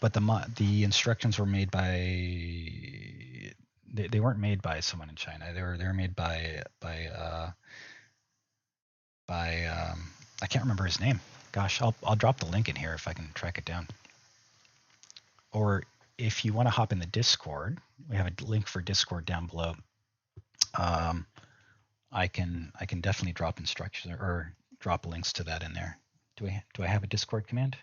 But the instructions were made by they weren't made by someone in China. They were made by I can't remember his name. Gosh, I'll drop the link in here if I can track it down. Or if you want to hop in the Discord, we have a link for Discord down below. I can definitely drop instructions or drop links to that in there. Do I have a Discord command?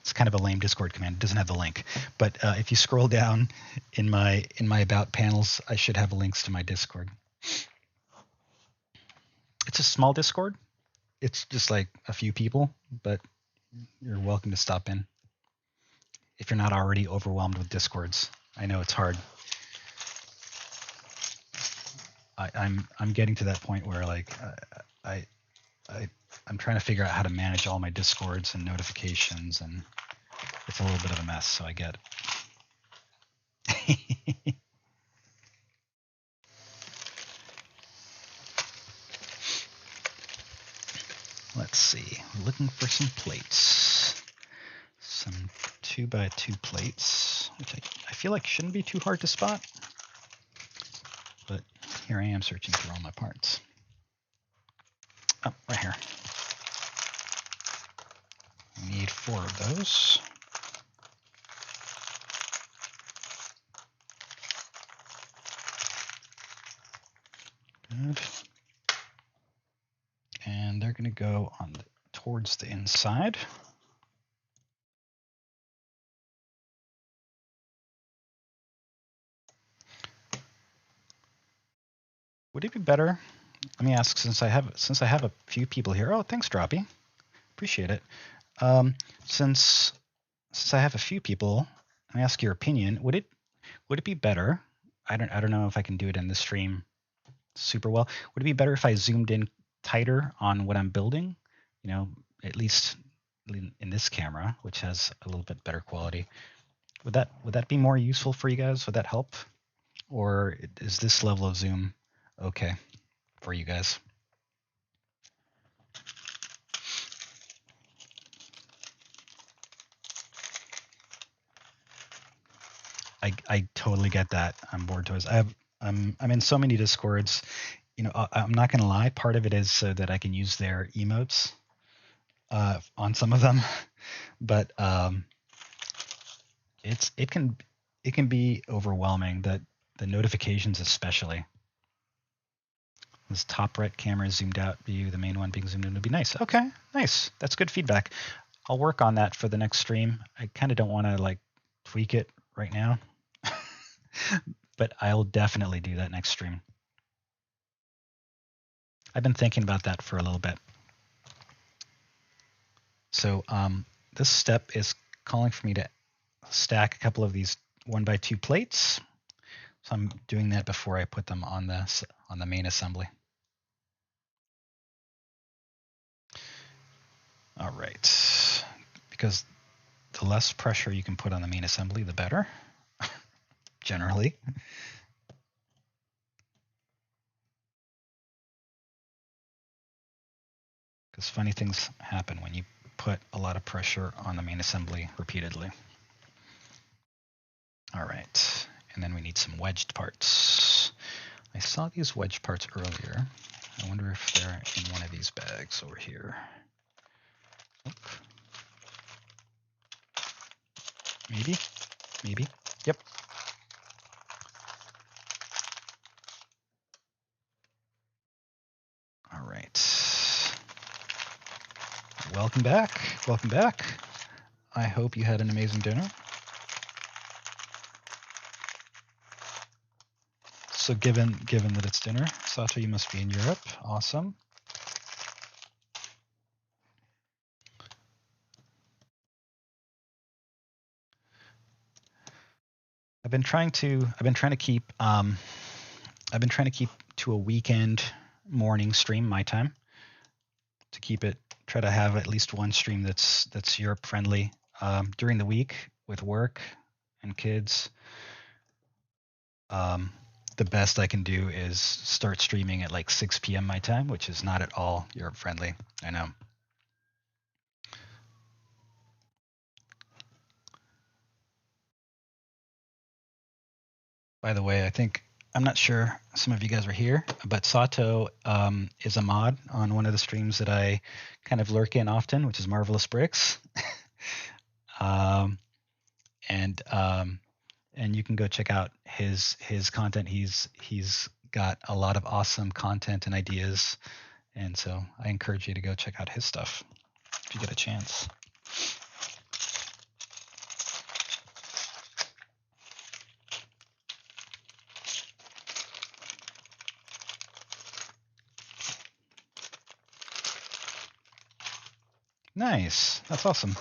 It's kind of a lame Discord command. It doesn't have the link. But if you scroll down in my about panels, I should have links to my Discord. It's a small Discord. It's just like a few people, but you're welcome to stop in if you're not already overwhelmed with Discords. I know it's hard. I'm getting to that point where like I'm trying to figure out how to manage all my Discords and notifications, and it's a little bit of a mess, so I get it. Let's see, looking for some plates. Some 2x2 plates, which I feel like shouldn't be too hard to spot. But here I am searching for all my parts. Oh, right here. I need 4 of those. Good. And they're going to go on towards the inside. Would it be better? Let me ask, since I have a few people here. Oh, thanks, Droppy. Appreciate it. Since I have a few people, let me ask your opinion. Would it be better? I don't know if I can do it in the stream super well. Would it be better if I zoomed in tighter on what I'm building? You know, at least in this camera, which has a little bit better quality. Would that be more useful for you guys? Would that help? Or is this level of zoom okay for you guys? I totally get that. I'm bored to us. I'm in so many Discords. You know, I'm not gonna lie. Part of it is so that I can use their emotes on some of them, but it can be overwhelming. The notifications especially. This top right camera zoomed out view, the main one being zoomed in would be nice. Okay, nice. That's good feedback. I'll work on that for the next stream. I kind of don't want to like tweak it right now, but I'll definitely do that next stream. I've been thinking about that for a little bit. So this step is calling for me to stack a couple of these 1x2 plates. So I'm doing that before I put them on the main assembly. All right, because the less pressure you can put on the main assembly, the better, generally. Because funny things happen when you put a lot of pressure on the main assembly repeatedly. All right, and then we need some wedged parts. I saw these wedged parts earlier. I wonder if they're in one of these bags over here. Nope. Maybe. Yep. welcome back. Welcome back. I hope you had an amazing dinner. So given that it's dinner, Sato, you must be in Europe. Awesome. I've been trying to keep to a weekend morning stream my time, to keep it, try to have at least one stream that's Europe friendly during the week with work and kids. The best I can do is start streaming at like 6 p.m. my time, which is not at all Europe friendly. I know. By the way, I'm not sure some of you guys were here, but Sato is a mod on one of the streams that I kind of lurk in often, which is Marvelous Bricks. And you can go check out his content. He's got a lot of awesome content and ideas, and so I encourage you to go check out his stuff if you get a chance. Nice. That's awesome.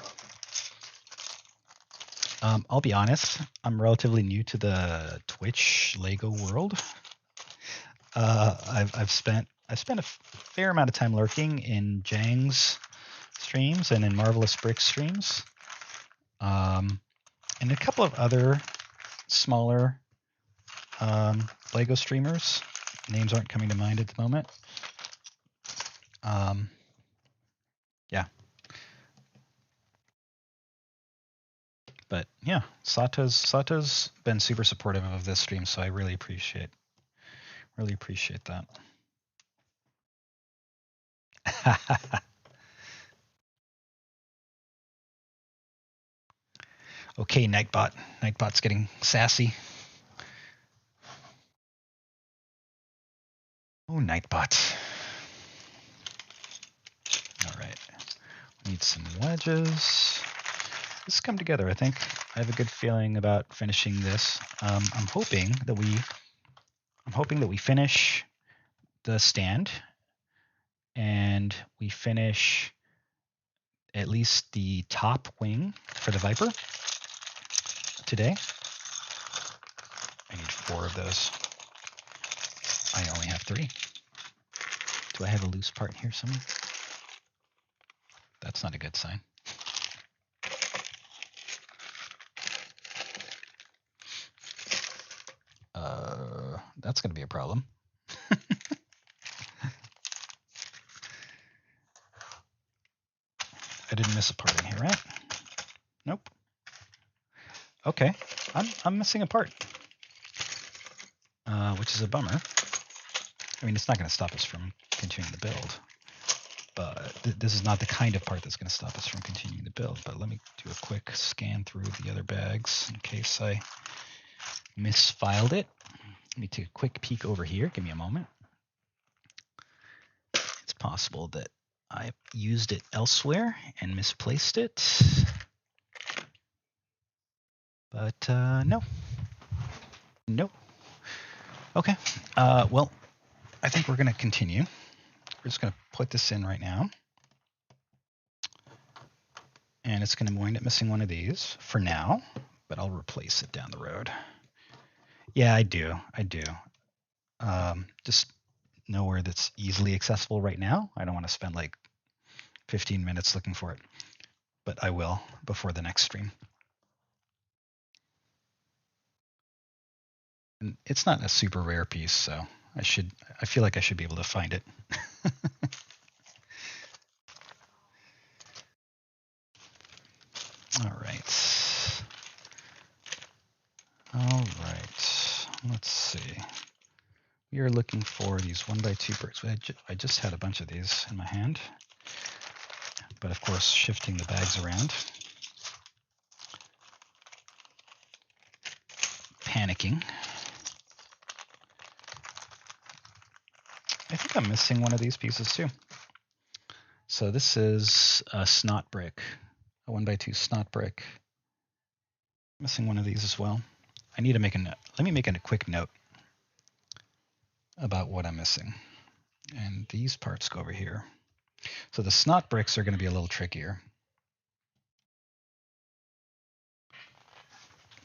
I'll be honest, I'm relatively new to the Twitch Lego world. I've spent a fair amount of time lurking in Jang's streams and in Marvelous Bricks streams, and a couple of other smaller Lego streamers. Names aren't coming to mind at the moment. Yeah. But yeah, Sato's been super supportive of this stream, so I really appreciate that. Okay, Nightbot. Nightbot's getting sassy. Oh, Nightbot. All right. We need some wedges. This has come together, I think. I have a good feeling about finishing this. I'm hoping that we finish the stand and we finish at least the top wing for the Viper today. I need 4 of those. I only have 3. Do I have a loose part here somewhere? That's not a good sign. That's going to be a problem. I didn't miss a part in here, right? Nope. Okay, I'm missing a part, which is a bummer. I mean, it's not going to stop us from continuing the build, but this is not the kind of part that's going to stop us from continuing the build. But let me do a quick scan through the other bags in case I misfiled it. Let me take a quick peek over here. Give me a moment. It's possible that I used it elsewhere and misplaced it. But no. Okay. Well, I think we're going to continue. We're just going to put this in right now. And it's going to wind up missing one of these for now, but I'll replace it down the road. Yeah, I do. Just nowhere that's easily accessible right now. I don't want to spend like 15 minutes looking for it, but I will before the next stream. And it's not a super rare piece, so I feel like I should be able to find it. All right. Let's see. We are looking for these 1x2 bricks. I just had a bunch of these in my hand, but of course, shifting the bags around. Panicking. I think I'm missing one of these pieces too. So this is a snot brick, a 1x2 snot brick. Missing one of these as well. I need to make a note. Let me make a quick note about what I'm missing. And these parts go over here. So the snot bricks are going to be a little trickier.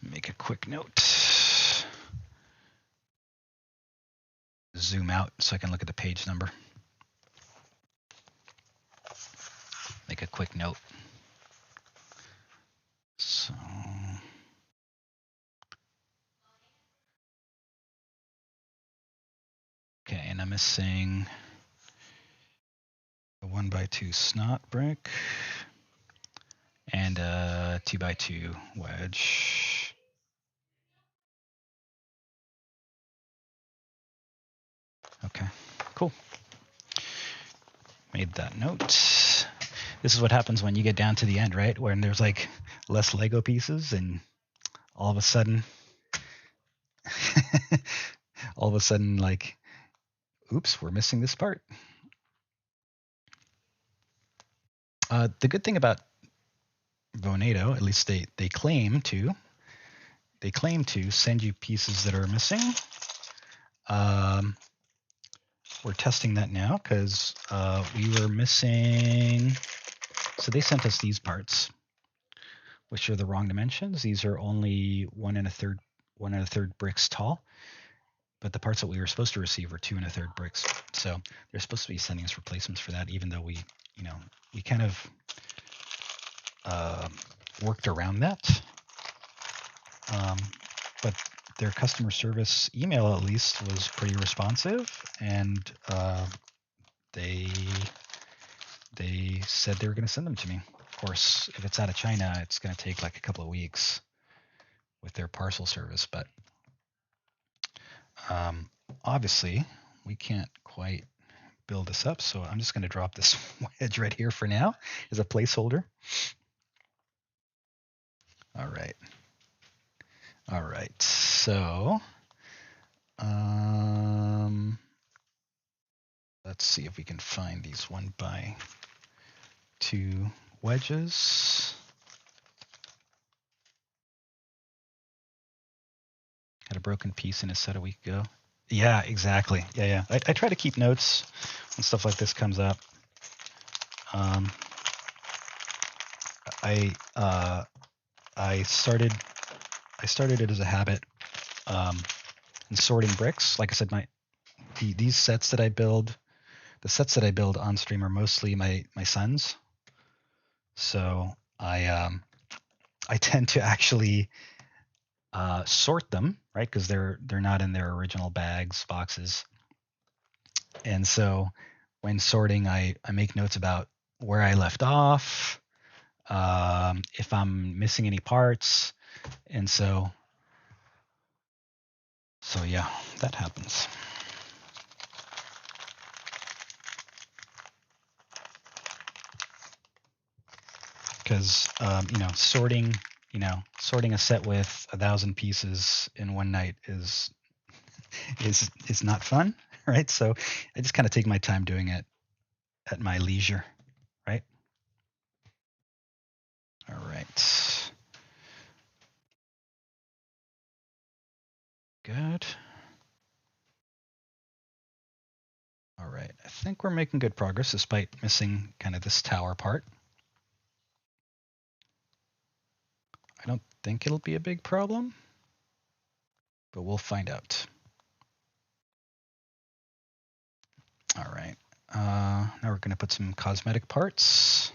Make a quick note. Zoom out so I can look at the page number. Make a quick note. So okay, and I'm missing a 1x2 snot brick and a 2x2 wedge. Okay, cool. Made that note. This is what happens when you get down to the end, right? When there's like less Lego pieces and all of a sudden, like, oops, we're missing this part. The good thing about Vonado, at least they claim to send you pieces that are missing. We're testing that now because we were missing. So they sent us these parts, which are the wrong dimensions. These are only 1 1/3 bricks tall, but the parts that we were supposed to receive were 2 1/3 bricks. So they're supposed to be sending us replacements for that, even though we kind of worked around that. But their customer service email, at least, was pretty responsive, and they said they were going to send them to me. Of course, if it's out of China, it's going to take like a couple of weeks with their parcel service, but obviously we can't quite build this up, so I'm just going to drop this wedge right here for now as a placeholder. All right, so let's see if we can find these 1x2 wedges. Had a broken piece in a set a week ago. Yeah, exactly. Yeah. I try to keep notes when stuff like this comes up. I started it as a habit in sorting bricks. Like I said, these sets that I build, the sets that I build on stream are mostly my son's. So I tend to actually sort them, right? Because they're not in their original boxes. And so when sorting, I make notes about where I left off, if I'm missing any parts, and so yeah, that happens. Because sorting a set with 1,000 pieces in one night is not fun, right? So I just kind of take my time doing it at my leisure, right? All right. Good. All right. I think we're making good progress despite missing kind of this tower part. I don't think it'll be a big problem, but we'll find out. All right. Now we're going to put some cosmetic parts,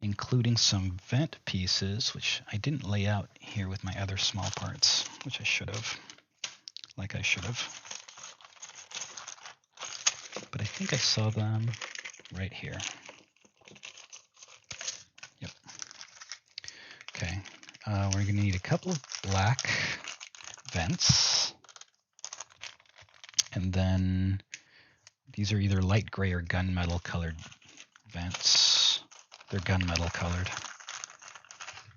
including some vent pieces, which I didn't lay out here with my other small parts, which I should have. But I think I saw them right here. Yep. Okay. We're going to need a couple of black vents. And then these are either light gray or gunmetal colored vents. They're gunmetal colored.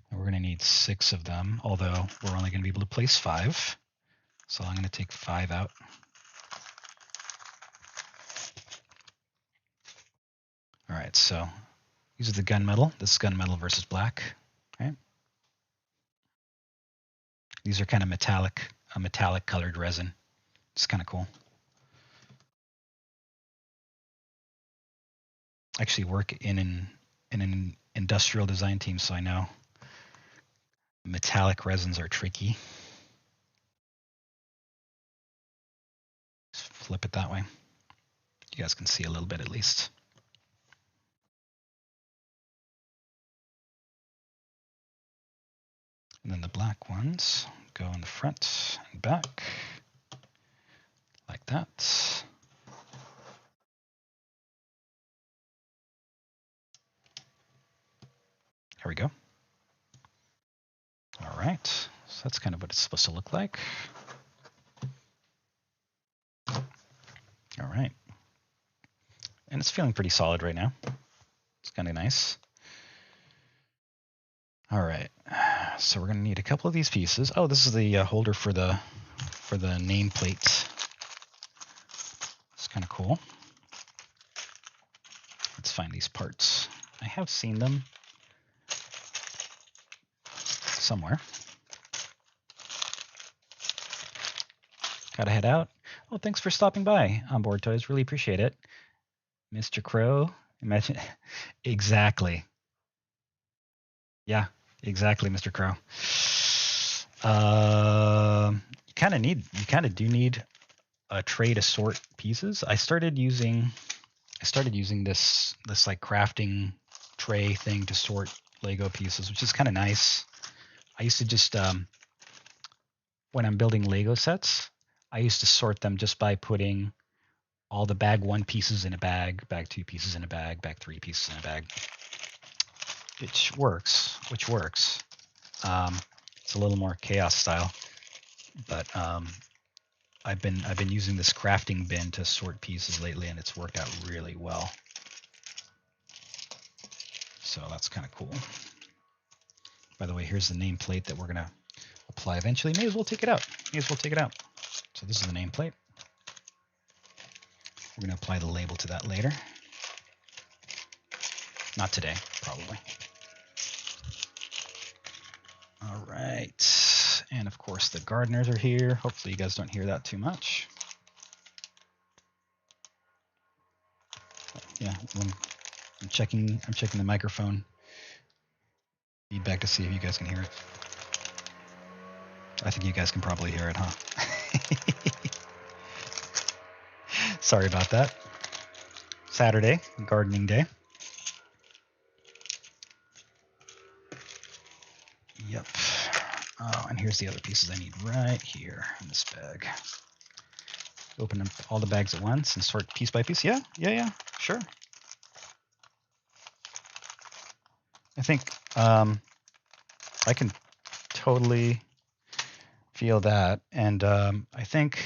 And we're going to need 6 of them, although we're only going to be able to place 5. So I'm going to take 5 out. All right, so these are the gunmetal. This is gunmetal versus black, right? These are kind of a metallic colored resin. It's kind of cool. I actually work in an industrial design team, so I know metallic resins are tricky. Just flip it that way. You guys can see a little bit at least. And then the black ones go in the front and back, like that. There we go. All right, so that's kind of what it's supposed to look like. All right. And it's feeling pretty solid right now. It's kind of nice. All right, so we're gonna need a couple of these pieces. Oh, this is the holder for the nameplate. It's kind of cool. Let's find these parts. I have seen them somewhere. Gotta head out. Oh, thanks for stopping by on Board Toys. Really appreciate it. Mr. Crow. Imagine exactly. Yeah, exactly, Mr. Crow. You kind of do need a tray to sort pieces. I started using this like crafting tray thing to sort Lego pieces, which is kind of nice. I used to just when I'm building Lego sets, I used to sort them just by putting all the bag 1 pieces in a bag, bag 2 pieces in a bag 3 pieces in a bag. Which works. It's a little more chaos style, but I've been using this crafting bin to sort pieces lately, and it's worked out really well. So that's kind of cool. By the way, here's the nameplate that we're gonna apply eventually. May as well take it out. So this is the nameplate. We're gonna apply the label to that later. Not today, probably. All right, and of course the gardeners are here. Hopefully you guys don't hear that too much. Yeah, I'm checking the microphone feedback to see if you guys can hear it. I think you guys can probably hear it, huh? Sorry about that. Saturday, gardening day. Yep. Oh, and here's the other pieces I need right here in this bag. Open up all the bags at once and sort piece by piece. Yeah, sure. I think I can totally feel that, and I think,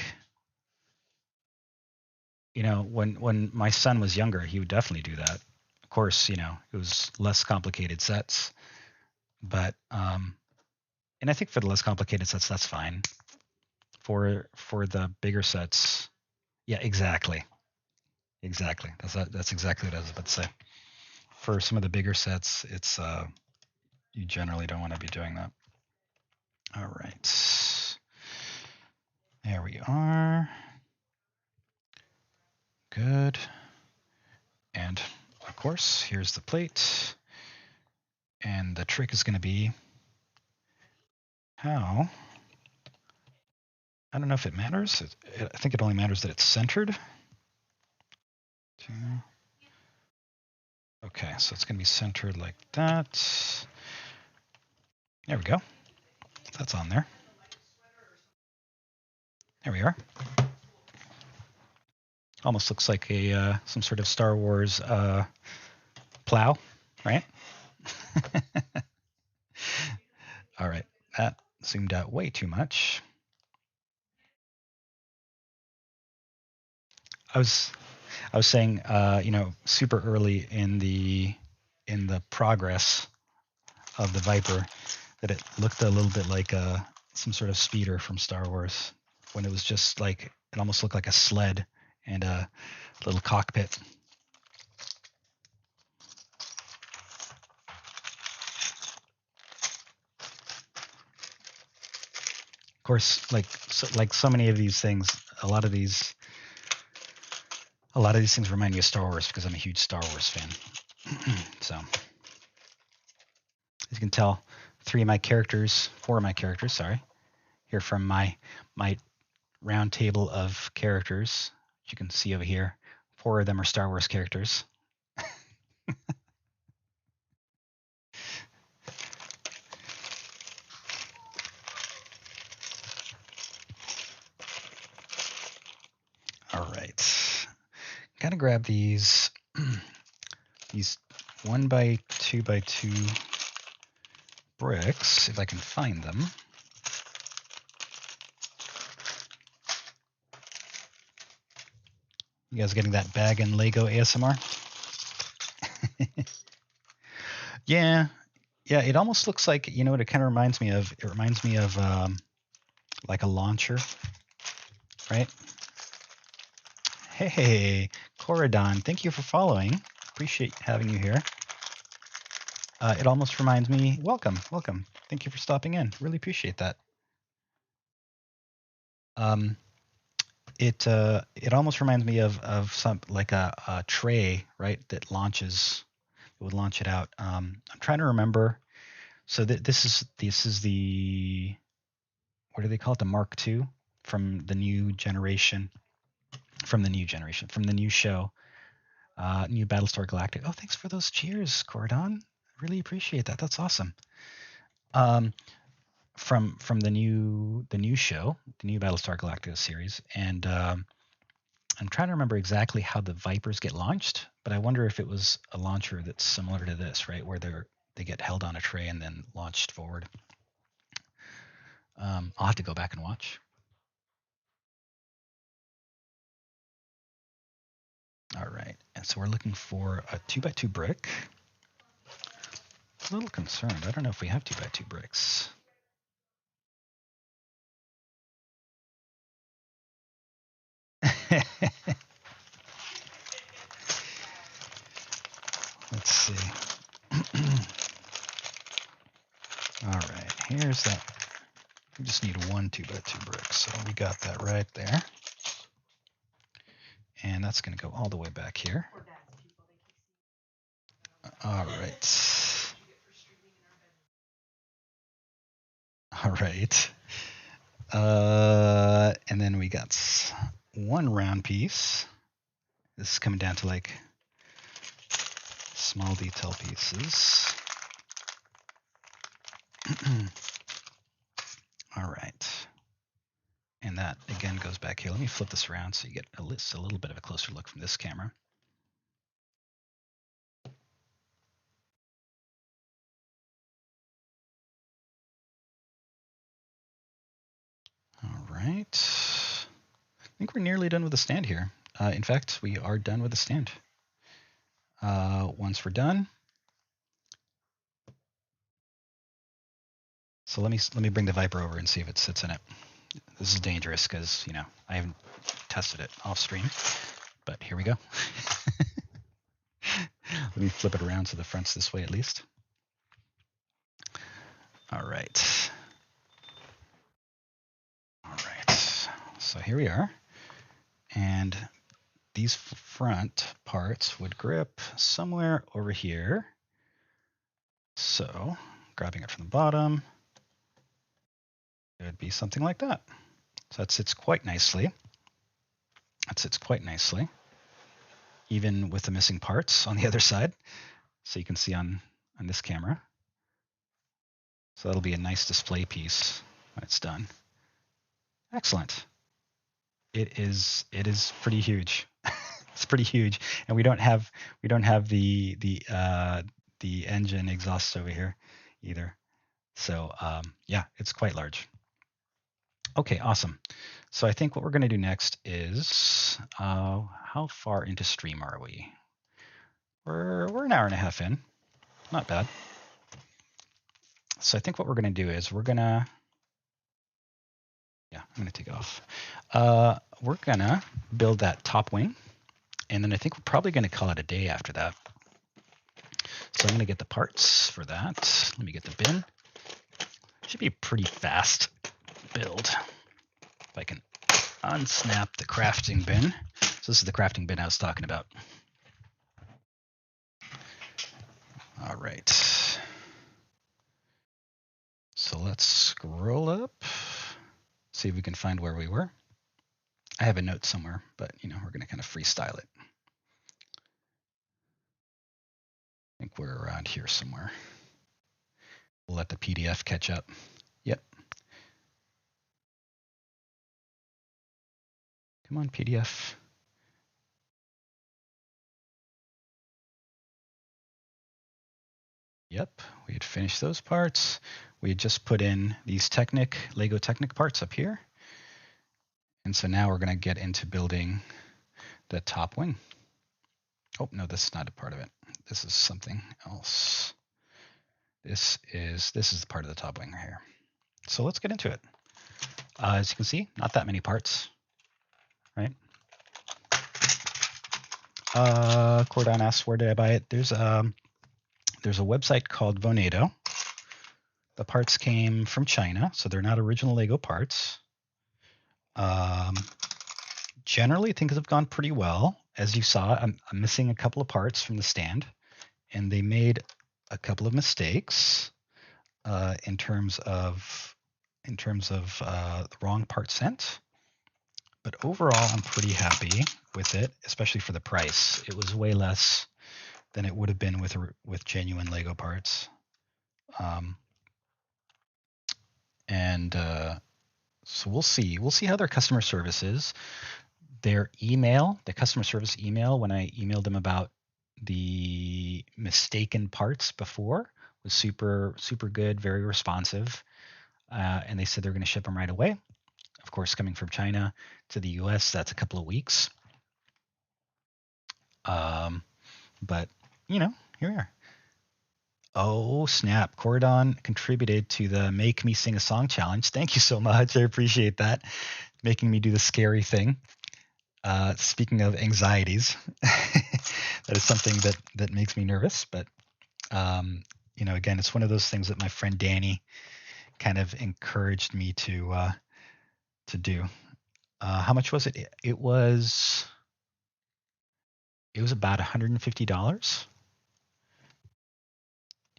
you know, when my son was younger, he would definitely do that. Of course, you know, it was less complicated sets, but and I think for the less complicated sets, that's fine. For the bigger sets, yeah, exactly. That's exactly what I was about to say. For some of the bigger sets, it's you generally don't want to be doing that. All right, there we are. Good. And of course, here's the plate. And the trick is going to be how, I don't know if it matters. I think it only matters that it's centered. Okay, so it's going to be centered like that. There we go. That's on there. There we are. Almost looks like a some sort of Star Wars plow, right? All right, that zoomed out way too much. I was saying, you know, super early in the progress of the Viper, that it looked a little bit like some sort of speeder from Star Wars, when it was just like, it almost looked like a sled and a little cockpit. course, like so many of these things, a lot of these things remind me of Star Wars because I'm a huge Star Wars fan. So, as you can tell, four of my characters, sorry, here from my round table of characters. As you can see over here, 4 of them are Star Wars characters. All right, gotta grab these 1x2x2 bricks if I can find them. You guys getting that bag and Lego ASMR? Yeah, it almost looks like, you know what it kind of reminds me of? It reminds me of like a launcher, right? Hey, Coradon, thank you for following. Appreciate having you here. It almost reminds me, welcome. Thank you for stopping in. Really appreciate that. It almost reminds me of some like a tray, right? That launches, it would launch it out. I'm trying to remember. So this is the, what do they call it? The Mark II from the new generation, from the new show, new Battlestar Galactica. Oh, thanks for those cheers, Cordon. Really appreciate that. That's awesome. From the new show, the new Battlestar Galactica series, and I'm trying to remember exactly how the Vipers get launched, but I wonder if it was a launcher that's similar to this, right, where they get held on a tray and then launched forward. I'll have to go back and watch. All right, and so we're looking for a 2x2 brick. I'm a little concerned. I don't know if we have 2x2 bricks. Let's see. All right, here's that. We just need 1 2x2 brick, so we got that right there. And that's going to go all the way back here. All right. All right. And then we got 1 round piece. This is coming down to like small detail pieces. All right. And that again goes back here. Let me flip this around so you get a little bit of a closer look from this camera. All right. I think we're nearly done with the stand here. In fact, we are done with the stand. Once we're done, so let me bring the Viper over and see if it sits in it. This is dangerous because, you know, I haven't tested it off stream, but here we go. Let me flip it around so the front's this way at least. All right. All right. So here we are. And these front parts would grip somewhere over here. So grabbing it from the bottom, it would be something like that. So that sits quite nicely. Even with the missing parts on the other side. So you can see on this camera. So that'll be a nice display piece when it's done. Excellent. It is pretty huge. It's pretty huge, and we don't have the engine exhaust over here either. So yeah, it's quite large. Okay, awesome. So I think what we're going to do next is, how far into stream are we? We're an hour and a half in. Not bad. So I think what we're going to do is I'm going to take it off. We're going to build that top wing, and then I think we're probably going to call it a day after that. So I'm going to get the parts for that. Let me get the bin. Should be pretty fast. build. If I can unsnap the crafting bin. So this is the crafting bin I was talking about. All right. So let's scroll up, see if we can find where we were. I have a note somewhere, but we're going to kind of freestyle it. I think we're around here somewhere. We'll let the PDF catch up. Yep. Come on, PDF. Yep, we had finished those parts. We had just put in these Lego Technic parts up here. And so now we're going to get into building the top wing. Oh, no, this is not a part of it. This is something else. This is the part of the top wing right here. So let's get into it. As you can see, not that many parts, right? Cordon asks, where did I buy it? There's a website called Venusworld. The parts came from China, so they're not original Lego parts. Generally, things have gone pretty well. As you saw, I'm missing a couple of parts from the stand, and they made a couple of mistakes in terms of the wrong part sent. But overall, I'm pretty happy with it, especially for the price. It was way less than it would have been with genuine Lego parts. So we'll see. We'll see how their customer service is. Their email, the customer service email, when I emailed them about the mistaken parts before, was super, super good, very responsive. And they said they're going to ship them right away. Of course, coming from China to the US, that's a couple of weeks. But, here we are. Oh, snap. Cordon contributed to the Make Me Sing a Song challenge. Thank you so much. I appreciate that. Making me do the scary thing. Speaking of anxieties, that is something that makes me nervous. But, again, it's one of those things that my friend Danny kind of encouraged me to do. How much was it? It was about $150.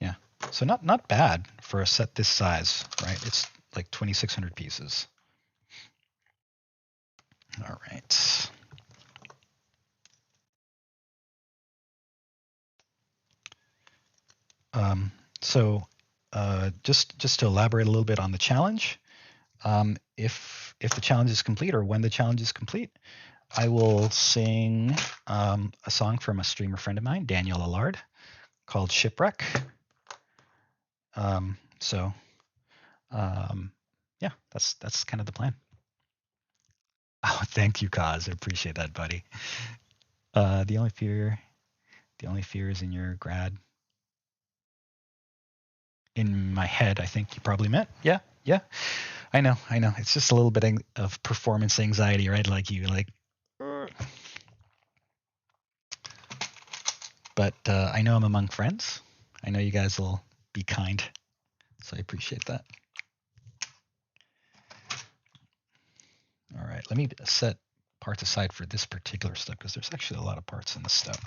Yeah, so not bad for a set this size, right? It's like 2,600 pieces. All right. So just to elaborate a little bit on the challenge, if the challenge is complete, or when the challenge is complete, I will sing a song from a streamer friend of mine, Danielle Allard, called Shipwreck. Yeah, that's kind of the plan. Oh, thank you, Kaz. I appreciate that, buddy. The only fear is in your grad. In my head, I think you probably meant. Yeah. I know. It's just a little bit of performance anxiety, right? Like you, like. But I know I'm among friends. I know you guys will be kind, so I appreciate that. All right, let me set parts aside for this particular step, because there's actually a lot of parts in this step.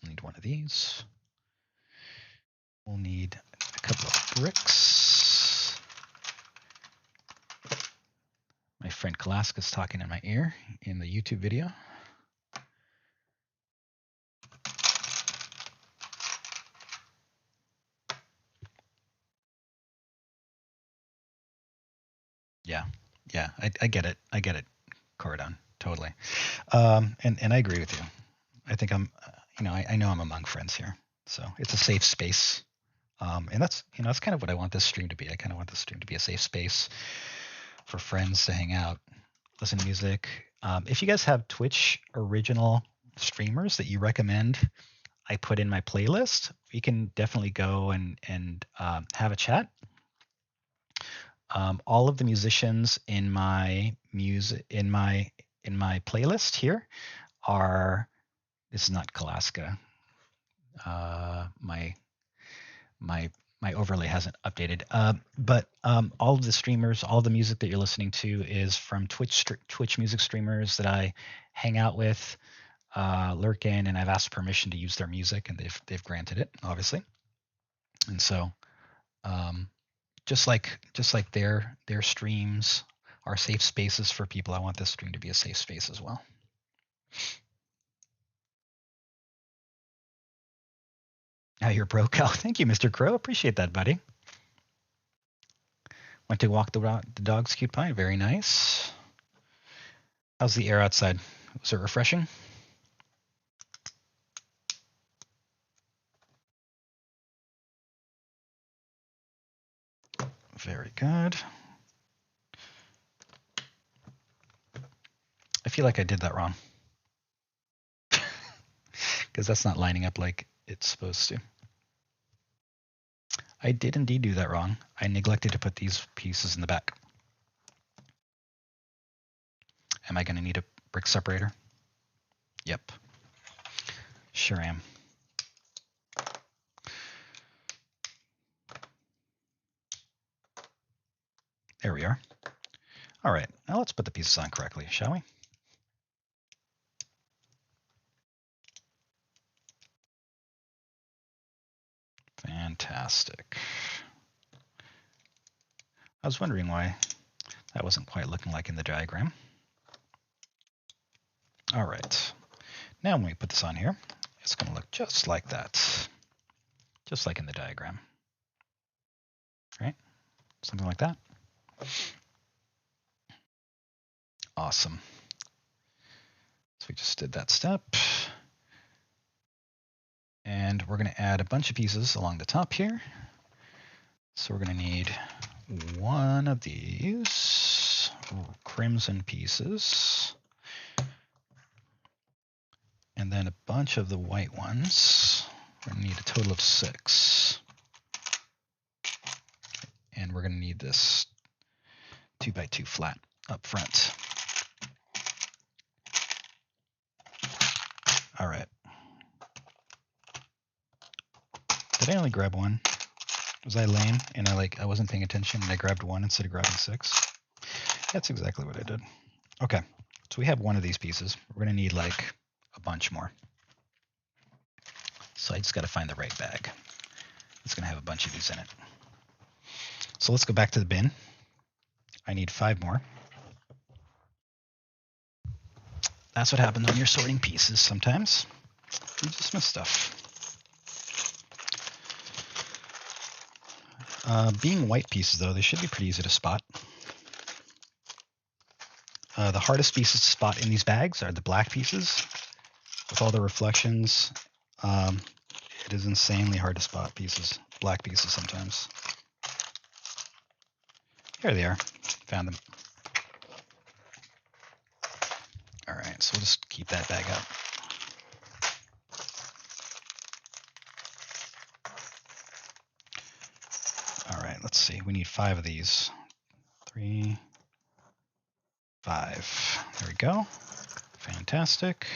We'll need one of these. We'll need a couple of bricks. My friend Kelaska is talking in my ear in the YouTube video. Yeah, I get it. Cordon, totally. And I agree with you. I think I'm, I know I'm among friends here, so it's a safe space. And that's kind of what I want this stream to be. I kind of want this stream to be a safe space for friends to hang out, listen to music. If you guys have Twitch original streamers that you recommend I put in my playlist, we can definitely go and have a chat. All of the musicians in my playlist here are. This is not Kelaska. My my overlay hasn't updated. But all of the streamers, all the music that you're listening to is from Twitch music streamers that I hang out with, lurk in, and I've asked permission to use their music, and they've granted it, obviously. And so, just like their streams are safe spaces for people, I want this stream to be a safe space as well. Now you're broke out. Thank you, Mr. Crow. Appreciate that, buddy. Went to walk the dog's cute pine. Very nice. How's the air outside? Was it refreshing? Very good. I feel like I did that wrong. Because that's not lining up like it's supposed to. I did indeed do that wrong. I neglected to put these pieces in the back. Am I going to need a brick separator? Yep. Sure am. There we are. All right, now let's put the pieces on correctly, shall we? Fantastic. I was wondering why that wasn't quite looking like in the diagram. All right, now when we put this on here, it's going to look just like that, just like in the diagram, right? Something like that. Awesome. So we just did that step. And we're going to add a bunch of pieces along the top here. So we're going to need one of these crimson pieces. And then a bunch of the white ones. We're going to need a total of 6. And we're going to need this 2x2 flat up front. All right. Did I only grab one? Was I lame and I wasn't paying attention and I grabbed one instead of grabbing 6? That's exactly what I did. Okay, so we have one of these pieces. We're gonna need like a bunch more. So I just gotta find the right bag. It's gonna have a bunch of these in it. So let's go back to the bin. I need 5 more. That's what happens when you're sorting pieces sometimes. You just miss stuff. Being white pieces, though, they should be pretty easy to spot. The hardest pieces to spot in these bags are the black pieces. With all the reflections, it is insanely hard to spot pieces, black pieces sometimes. Here they are. Found them. All right, so we'll just keep that bag up. All right, let's see. We need 5 of these. 3, 5. There we go. Fantastic.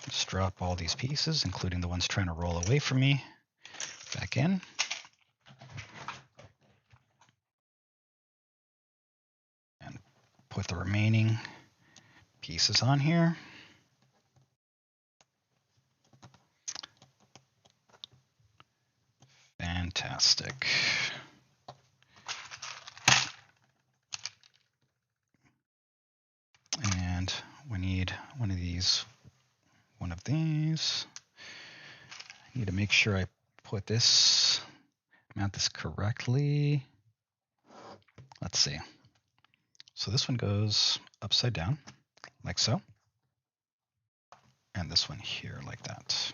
Just drop all these pieces, including the ones trying to roll away from me, back in. And put the remaining pieces on here. Fantastic. And we need one of these, one of these. I need to make sure I put this, mount this correctly. Let's see. So this one goes upside down, like so. And this one here, like that.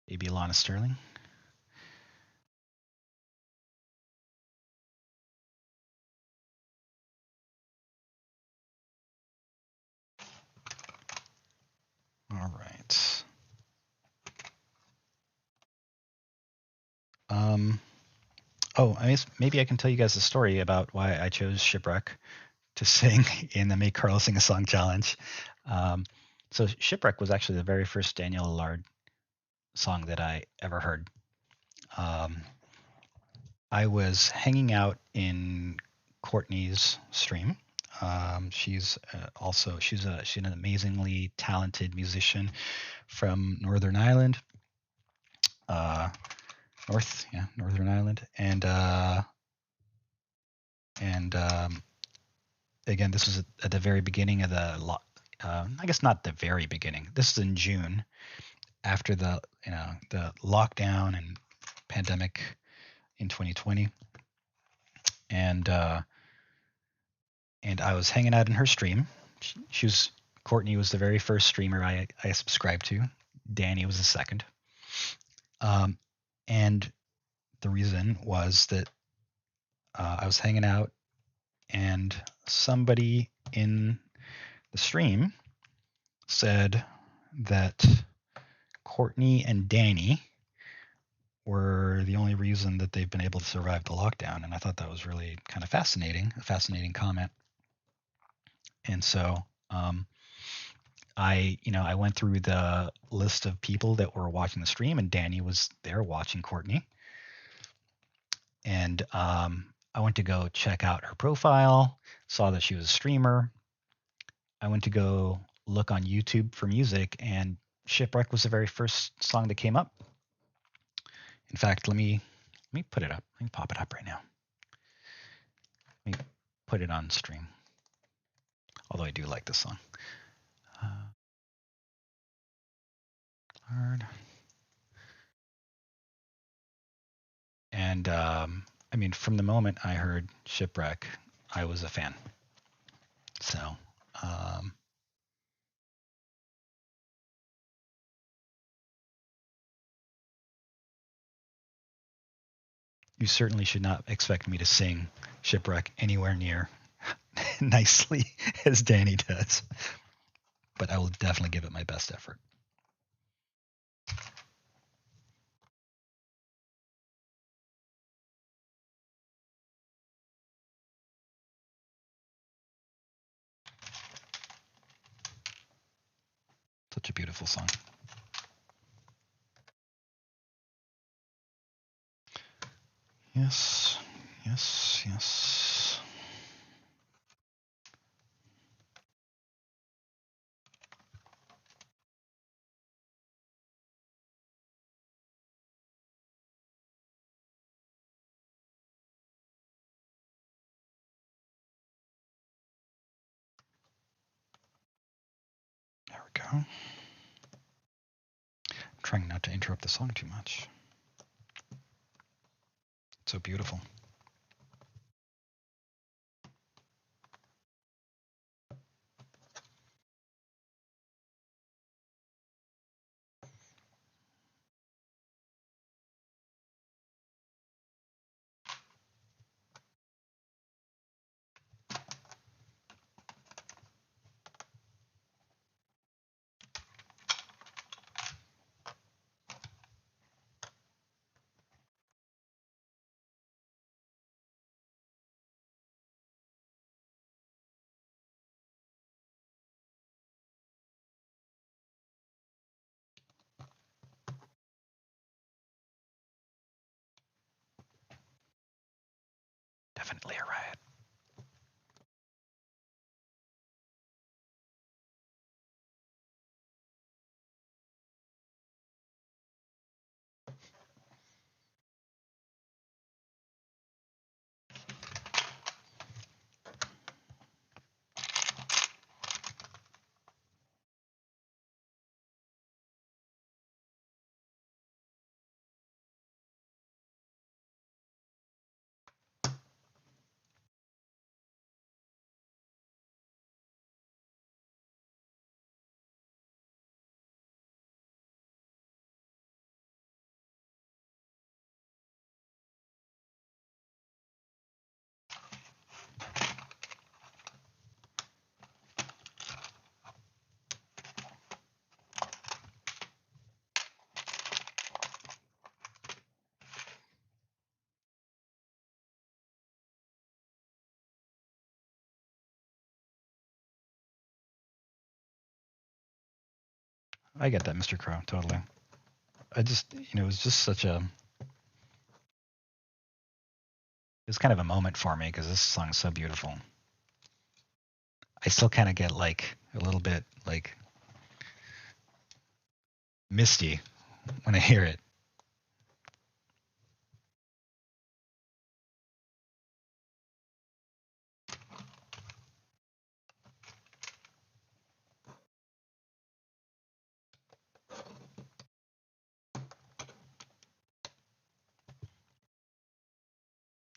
Maybe Alanna Sterling. All right. Oh, maybe I can tell you guys a story about why I chose Shipwreck to sing in the Make Carl Sing a Song challenge. So Shipwreck was actually the very first Danielle Allard song that I ever heard. I was hanging out in Courtnay's stream. She's an amazingly talented musician from Northern Ireland, Northern Ireland, and again, this was at the very beginning of I guess not the very beginning. This is in June, after the lockdown and pandemic in 2020, and I was hanging out in her stream. Courtnay was the very first streamer I subscribed to. Danny was the second. And the reason was that I was hanging out, and somebody in the stream said that Courtnay and Danny were the only reason that they've been able to survive the lockdown. And I thought that was really kind of fascinating, a fascinating comment. And so I went through the list of people that were watching the stream, and Danny was there watching Courtnay. And I went to go check out her profile, saw that she was a streamer. I went to go look on YouTube for music, and Shipwreck was the very first song that came up. In fact, let me put it up. Let me pop it up right now. Let me put it on stream. Although I do like this song. Hard. And I mean, from the moment I heard Shipwreck, I was a fan. So you certainly should not expect me to sing Shipwreck anywhere near nicely as Danny does. But I will definitely give it my best effort. Such a beautiful song. Yes, yes, yes. There we go. I'm trying not to interrupt the song too much. It's so beautiful. Definitely a riot. I get that, Mr. Crow, totally. I just, it was just such a, it's kind of a moment for me because this song's so beautiful. I still kind of get like a little bit like misty when I hear it.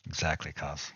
Exactly, cause.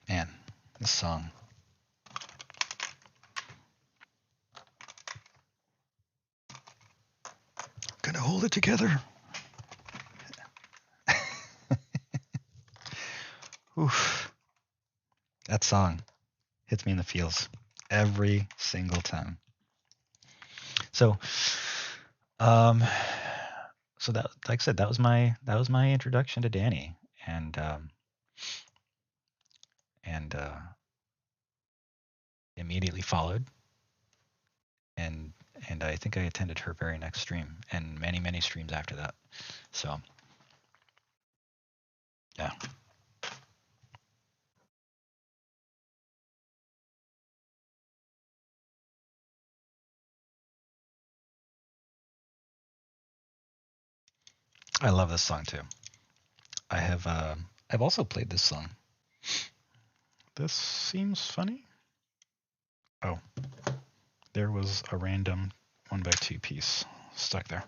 Man, this song. Gonna hold it together. Oof. That song hits me in the feels every single time. So, so that, like I said, that was my introduction to Danny, and immediately followed, and I think I attended her very next stream, and many streams after that. So, yeah. I love this song too. I have I've also played this song. This seems funny. Oh, there was a random 1x2 piece stuck there.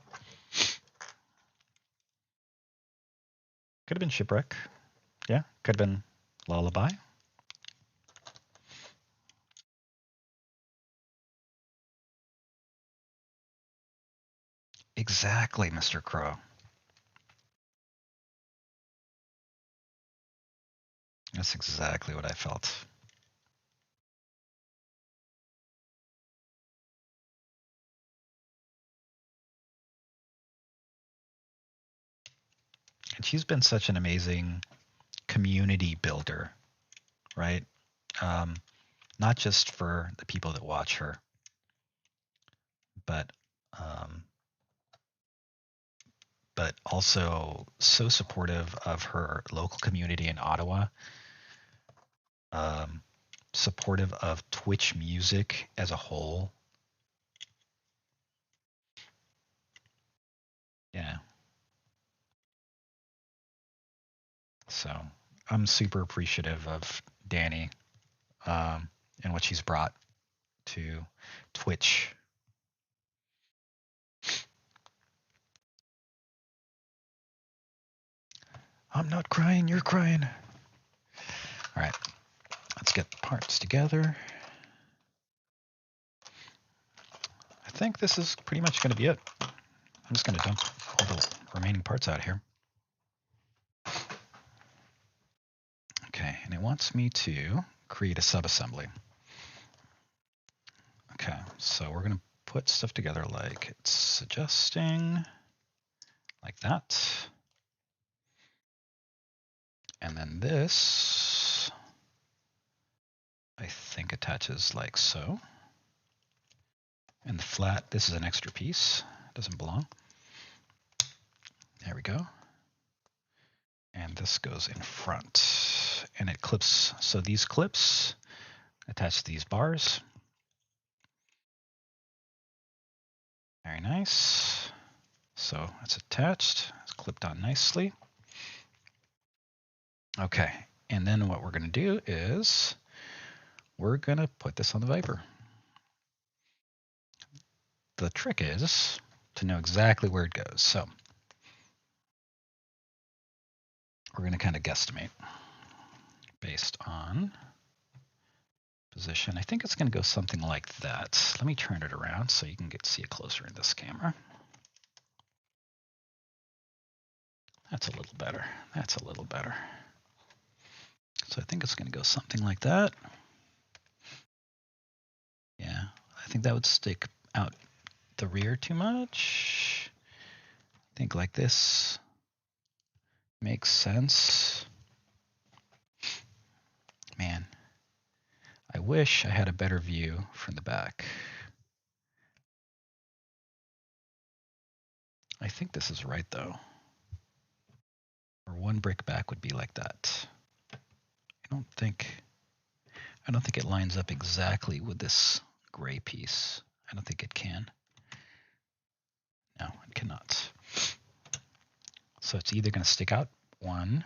Could have been Shipwreck. Yeah, could have been Lullaby. Exactly, Mr. Crow. That's exactly what I felt. And she's been such an amazing community builder, right? Not just for the people that watch her, but also so supportive of her local community in Ottawa. Supportive of Twitch music as a whole. Yeah. So I'm super appreciative of Danny and what she's brought to Twitch. I'm not crying, you're crying. All right, let's get the parts together. I think this is pretty much going to be it. I'm just going to dump all the remaining parts out here. Okay, and it wants me to create a subassembly. Okay, so we're going to put stuff together like it's suggesting, like that. And then this, I think, attaches like so. And the flat, this is an extra piece, doesn't belong. There we go. And this goes in front, and it clips. So these clips attach to these bars. Very nice. So it's attached, it's clipped on nicely. Okay, and then what we're going to do is we're going to put this on the Viper. The trick is to know exactly where it goes. So we're going to kind of guesstimate based on position. I think it's going to go something like that. Let me turn it around so you can see it closer in this camera. That's a little better. That's a little better. So I think it's going to go something like that. Yeah, I think that would stick out the rear too much. I think like this makes sense. Man, I wish I had a better view from the back. I think this is right though. Or one brick back would be like that. I don't think it lines up exactly with this gray piece. I don't think it can. No, it cannot. So it's either going to stick out one,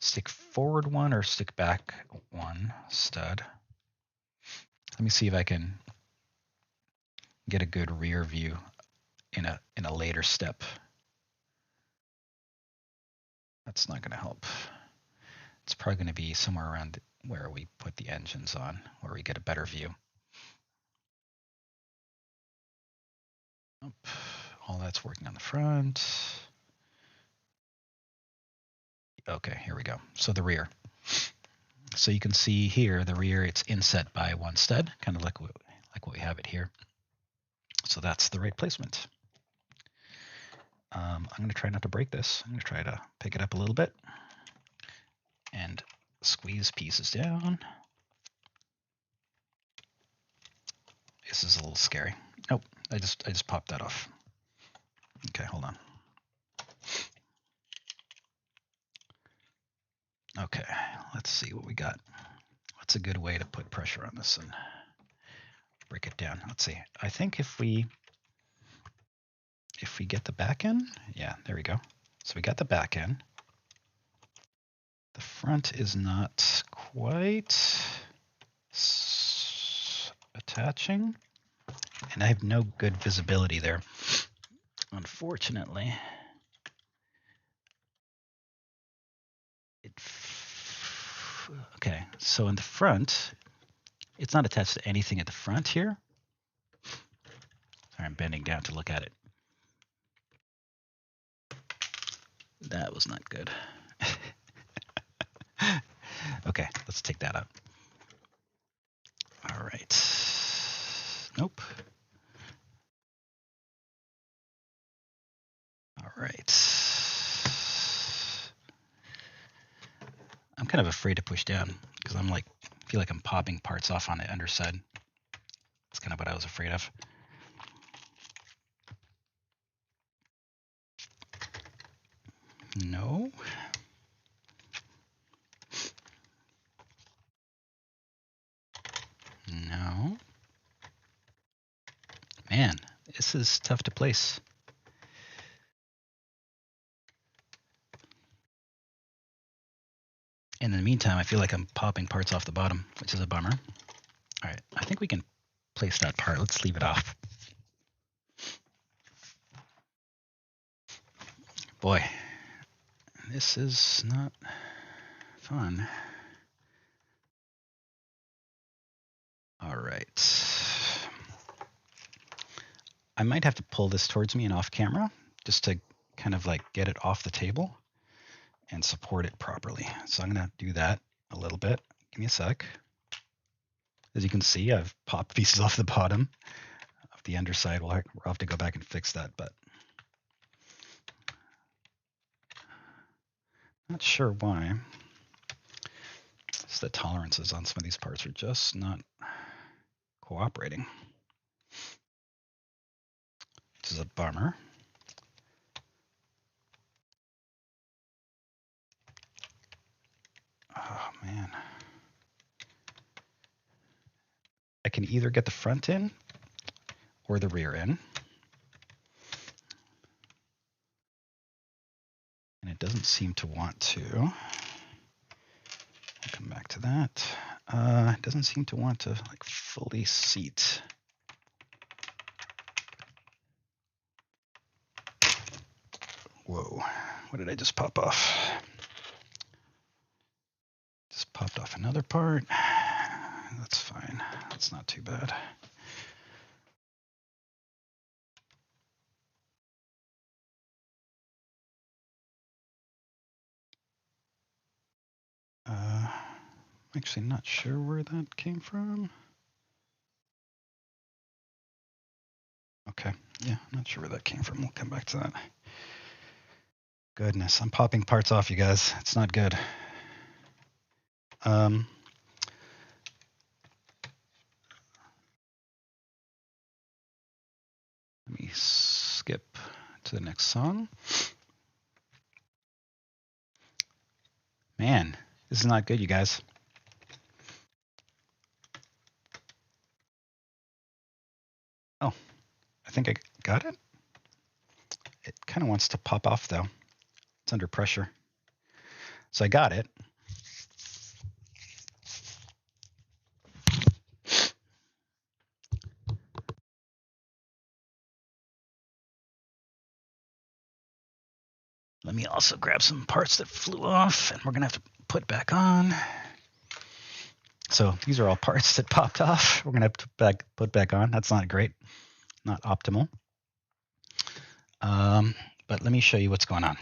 stick forward one, or stick back one stud. Let me see if I can get a good rear view in a later step. That's not going to help. It's probably going to be somewhere around where we put the engines on, where we get a better view. Nope. All that's working on the front. Okay, here we go. So the rear. So you can see here, the rear, it's inset by one stud, kind of like what we have it here. So that's the right placement. I'm going to try not to break this. I'm going to try to pick it up a little bit and squeeze pieces down. This is a little scary. Nope, I just popped that off. Okay, hold on. Okay, let's see what we got. What's a good way to put pressure on this and break it down? Let's see. I think if we get the back end, yeah, there we go. So we got the back end. The front is not quite attaching, and I have no good visibility there, unfortunately. Okay, so in the front, it's not attached to anything at the front here. Sorry, I'm bending down to look at it. That was not good. Okay, let's take that out. All right. Nope. All right. I'm kind of afraid to push down because I'm like, feel like I'm popping parts off on the underside. That's kind of what I was afraid of. No. No. Man, this is tough to place. In the meantime, I feel like I'm popping parts off the bottom, which is a bummer. All right, I think we can place that part. Let's leave it off. Boy, this is not fun. All right. I might have to pull this towards me and off camera just to kind of like get it off the table and support it properly. So I'm going to do that a little bit. Give me a sec. As you can see, I've popped pieces off the bottom of the underside. We'll have to go back and fix that, but not sure why. It's the tolerances on some of these parts are just not cooperating, which is a bummer. Oh man. I can either get the front in or the rear in. And it doesn't seem to want to. I'll come back to that. It doesn't seem to want to like fully seat. Whoa, what did I just pop off? Just popped off another part. that's fine. That's not too bad. I'm actually not sure where that came from. Okay, yeah, not sure where that came from. We'll come back to that. Goodness, I'm popping parts off, you guys. It's not good. Let me skip to the next song. Man, this is not good, you guys. Oh, I think I got it. It kind of wants to pop off, though. It's under pressure. So I got it. Let me also grab some parts that flew off, and we're going to have to put back on. So these are all parts that popped off. We're going to have to put back on. That's not great, not optimal. But let me show you what's going on.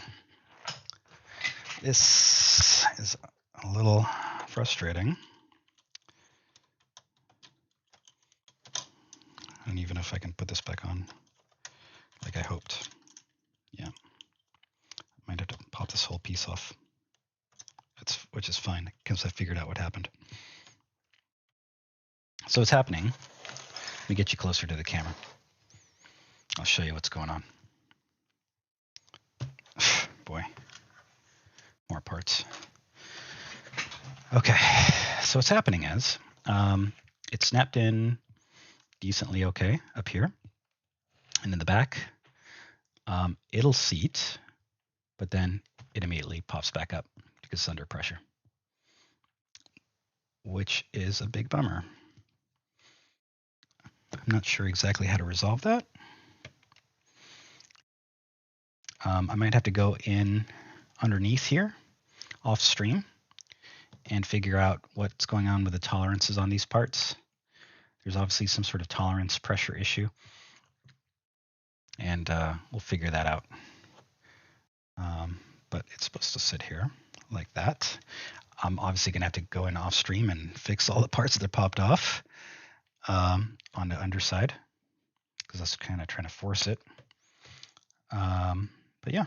This is a little frustrating. And even if I can put this back on like I hoped. Yeah. Might have to pop this whole piece off. Which is fine, because I figured out what happened. So what's happening, let me get you closer to the camera. I'll show you what's going on. Boy, more parts. Okay, so what's happening is it snapped in decently okay up here. And in the back, it'll seat, but then it immediately pops back up because it's under pressure, which is a big bummer. I'm not sure exactly how to resolve that. I might have to go in underneath here, off stream, and figure out what's going on with the tolerances on these parts. There's obviously some sort of tolerance pressure issue, and we'll figure that out. But it's supposed to sit here like that. I'm obviously going to have to go in off stream and fix all the parts that popped off on the underside, because that's kind of trying to force it. But yeah.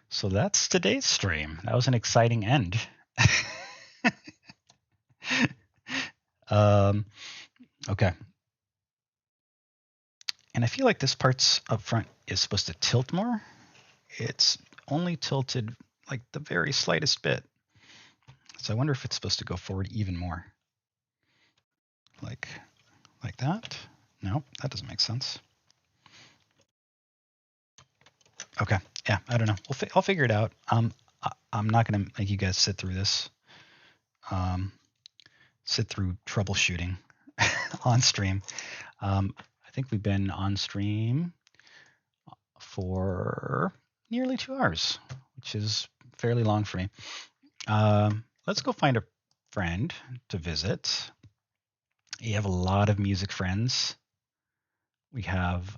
So that's today's stream. That was an exciting end. Okay. And I feel like this part's up front is supposed to tilt more. It's only tilted like the very slightest bit. So I wonder if it's supposed to go forward even more. Like that? No, that doesn't make sense. Okay. Yeah, I don't know. I'll figure it out. I'm not going to make you guys sit through this. Sit through troubleshooting on stream. I think we've been on stream for nearly 2 hours, which is fairly long for me. Let's go find a friend to visit. You have a lot of music friends. We have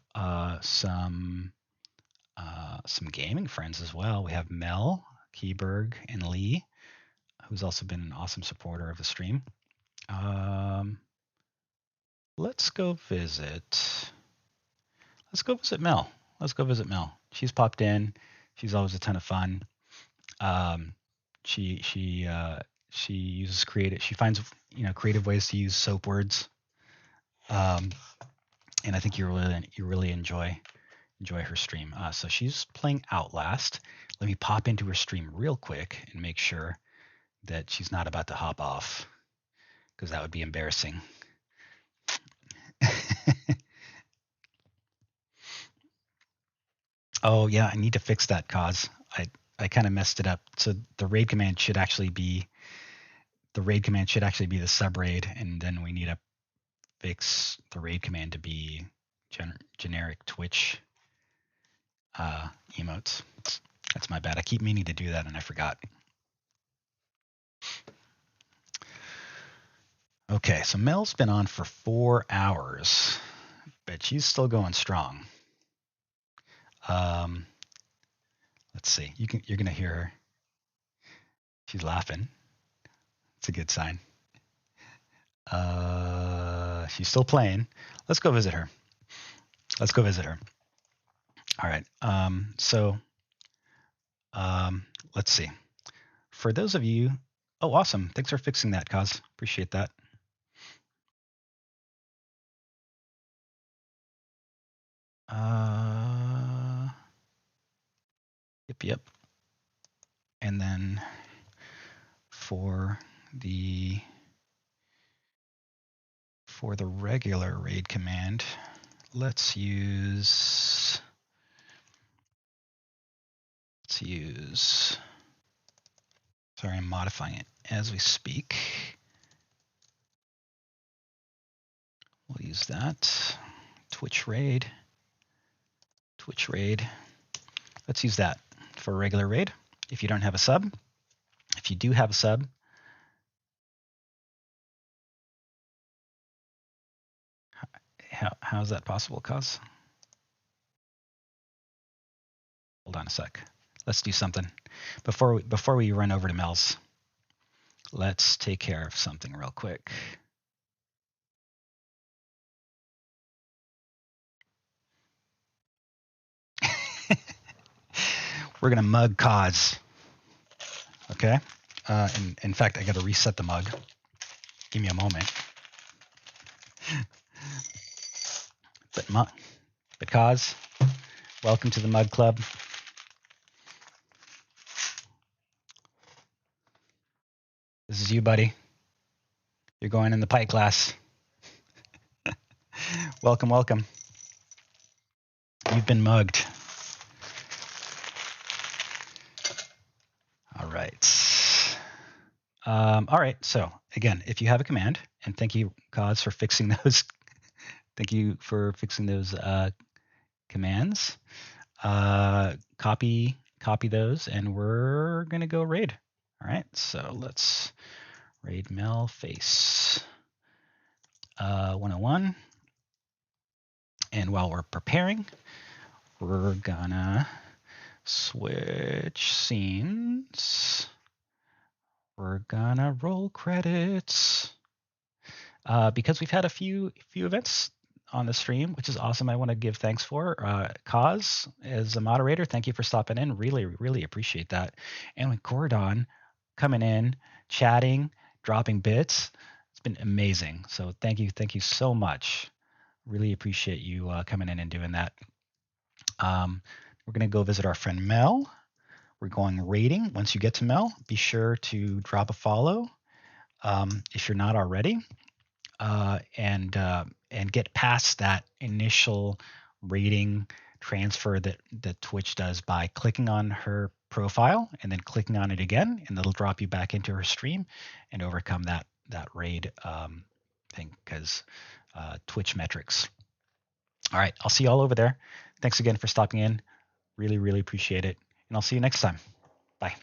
some gaming friends as well. We have Mel, Keyberg, and Lee, who's also been an awesome supporter of the stream. Let's go visit Mel. Let's go visit Mel. She's popped in. She's always a ton of fun. She uses creative. She finds creative ways to use soap words. And I think you really enjoy her stream. So she's playing Outlast. Let me pop into her stream real quick and make sure that she's not about to hop off, because that would be embarrassing. Oh yeah, I need to fix that, cause I kind of messed it up. So the raid command should actually be the sub raid, and then we need to fix the raid command to be generic Twitch emotes. That's my bad. I keep meaning to do that and I forgot. Okay, so Mel's been on for 4 hours, but she's still going strong. Let's see. You're gonna hear her. She's laughing. It's a good sign. She's still playing. Let's go visit her. All right. Let's see. For those of you, oh, awesome. Thanks for fixing that, Kaz. Appreciate that. Yep. And then for the regular raid command, let's use sorry, I'm modifying it as we speak. We'll use that. Twitch raid. Let's use that for a regular raid. If you don't have a sub, if you do have a sub, how is that possible, Cuz? Hold on a sec. Let's do something. Before we run over to Mel's, let's take care of something real quick. We're gonna mug Cause. Okay. In fact, I gotta reset the mug. Give me a moment. But Cause, welcome to the Mug Club. This is you, buddy. You're going in the pint glass. Welcome. You've been mugged. All right. All right. So again, if you have a command, and thank you, Cause, for fixing those. Thank you for fixing those commands. Copy those, and we're gonna go raid. All right. So let's raid Mel face 101. And while we're preparing, we're gonna switch scenes. We're gonna roll credits because we've had a few events on the stream, which is awesome. I want to give thanks for Cause as a moderator. Thank you for stopping in. Really appreciate that. And with Gordon coming in, chatting, dropping bits, it's been amazing. So thank you so much. Really appreciate you coming in and doing that. We're going to go visit our friend Mel. We're going raiding. Once you get to Mel, be sure to drop a follow if you're not already, and get past that initial rating transfer that Twitch does by clicking on her profile and then clicking on it again, and it'll drop you back into her stream and overcome that raid thing because Twitch metrics. All right, I'll see you all over there. Thanks again for stopping in. Really appreciate it. And I'll see you next time. Bye.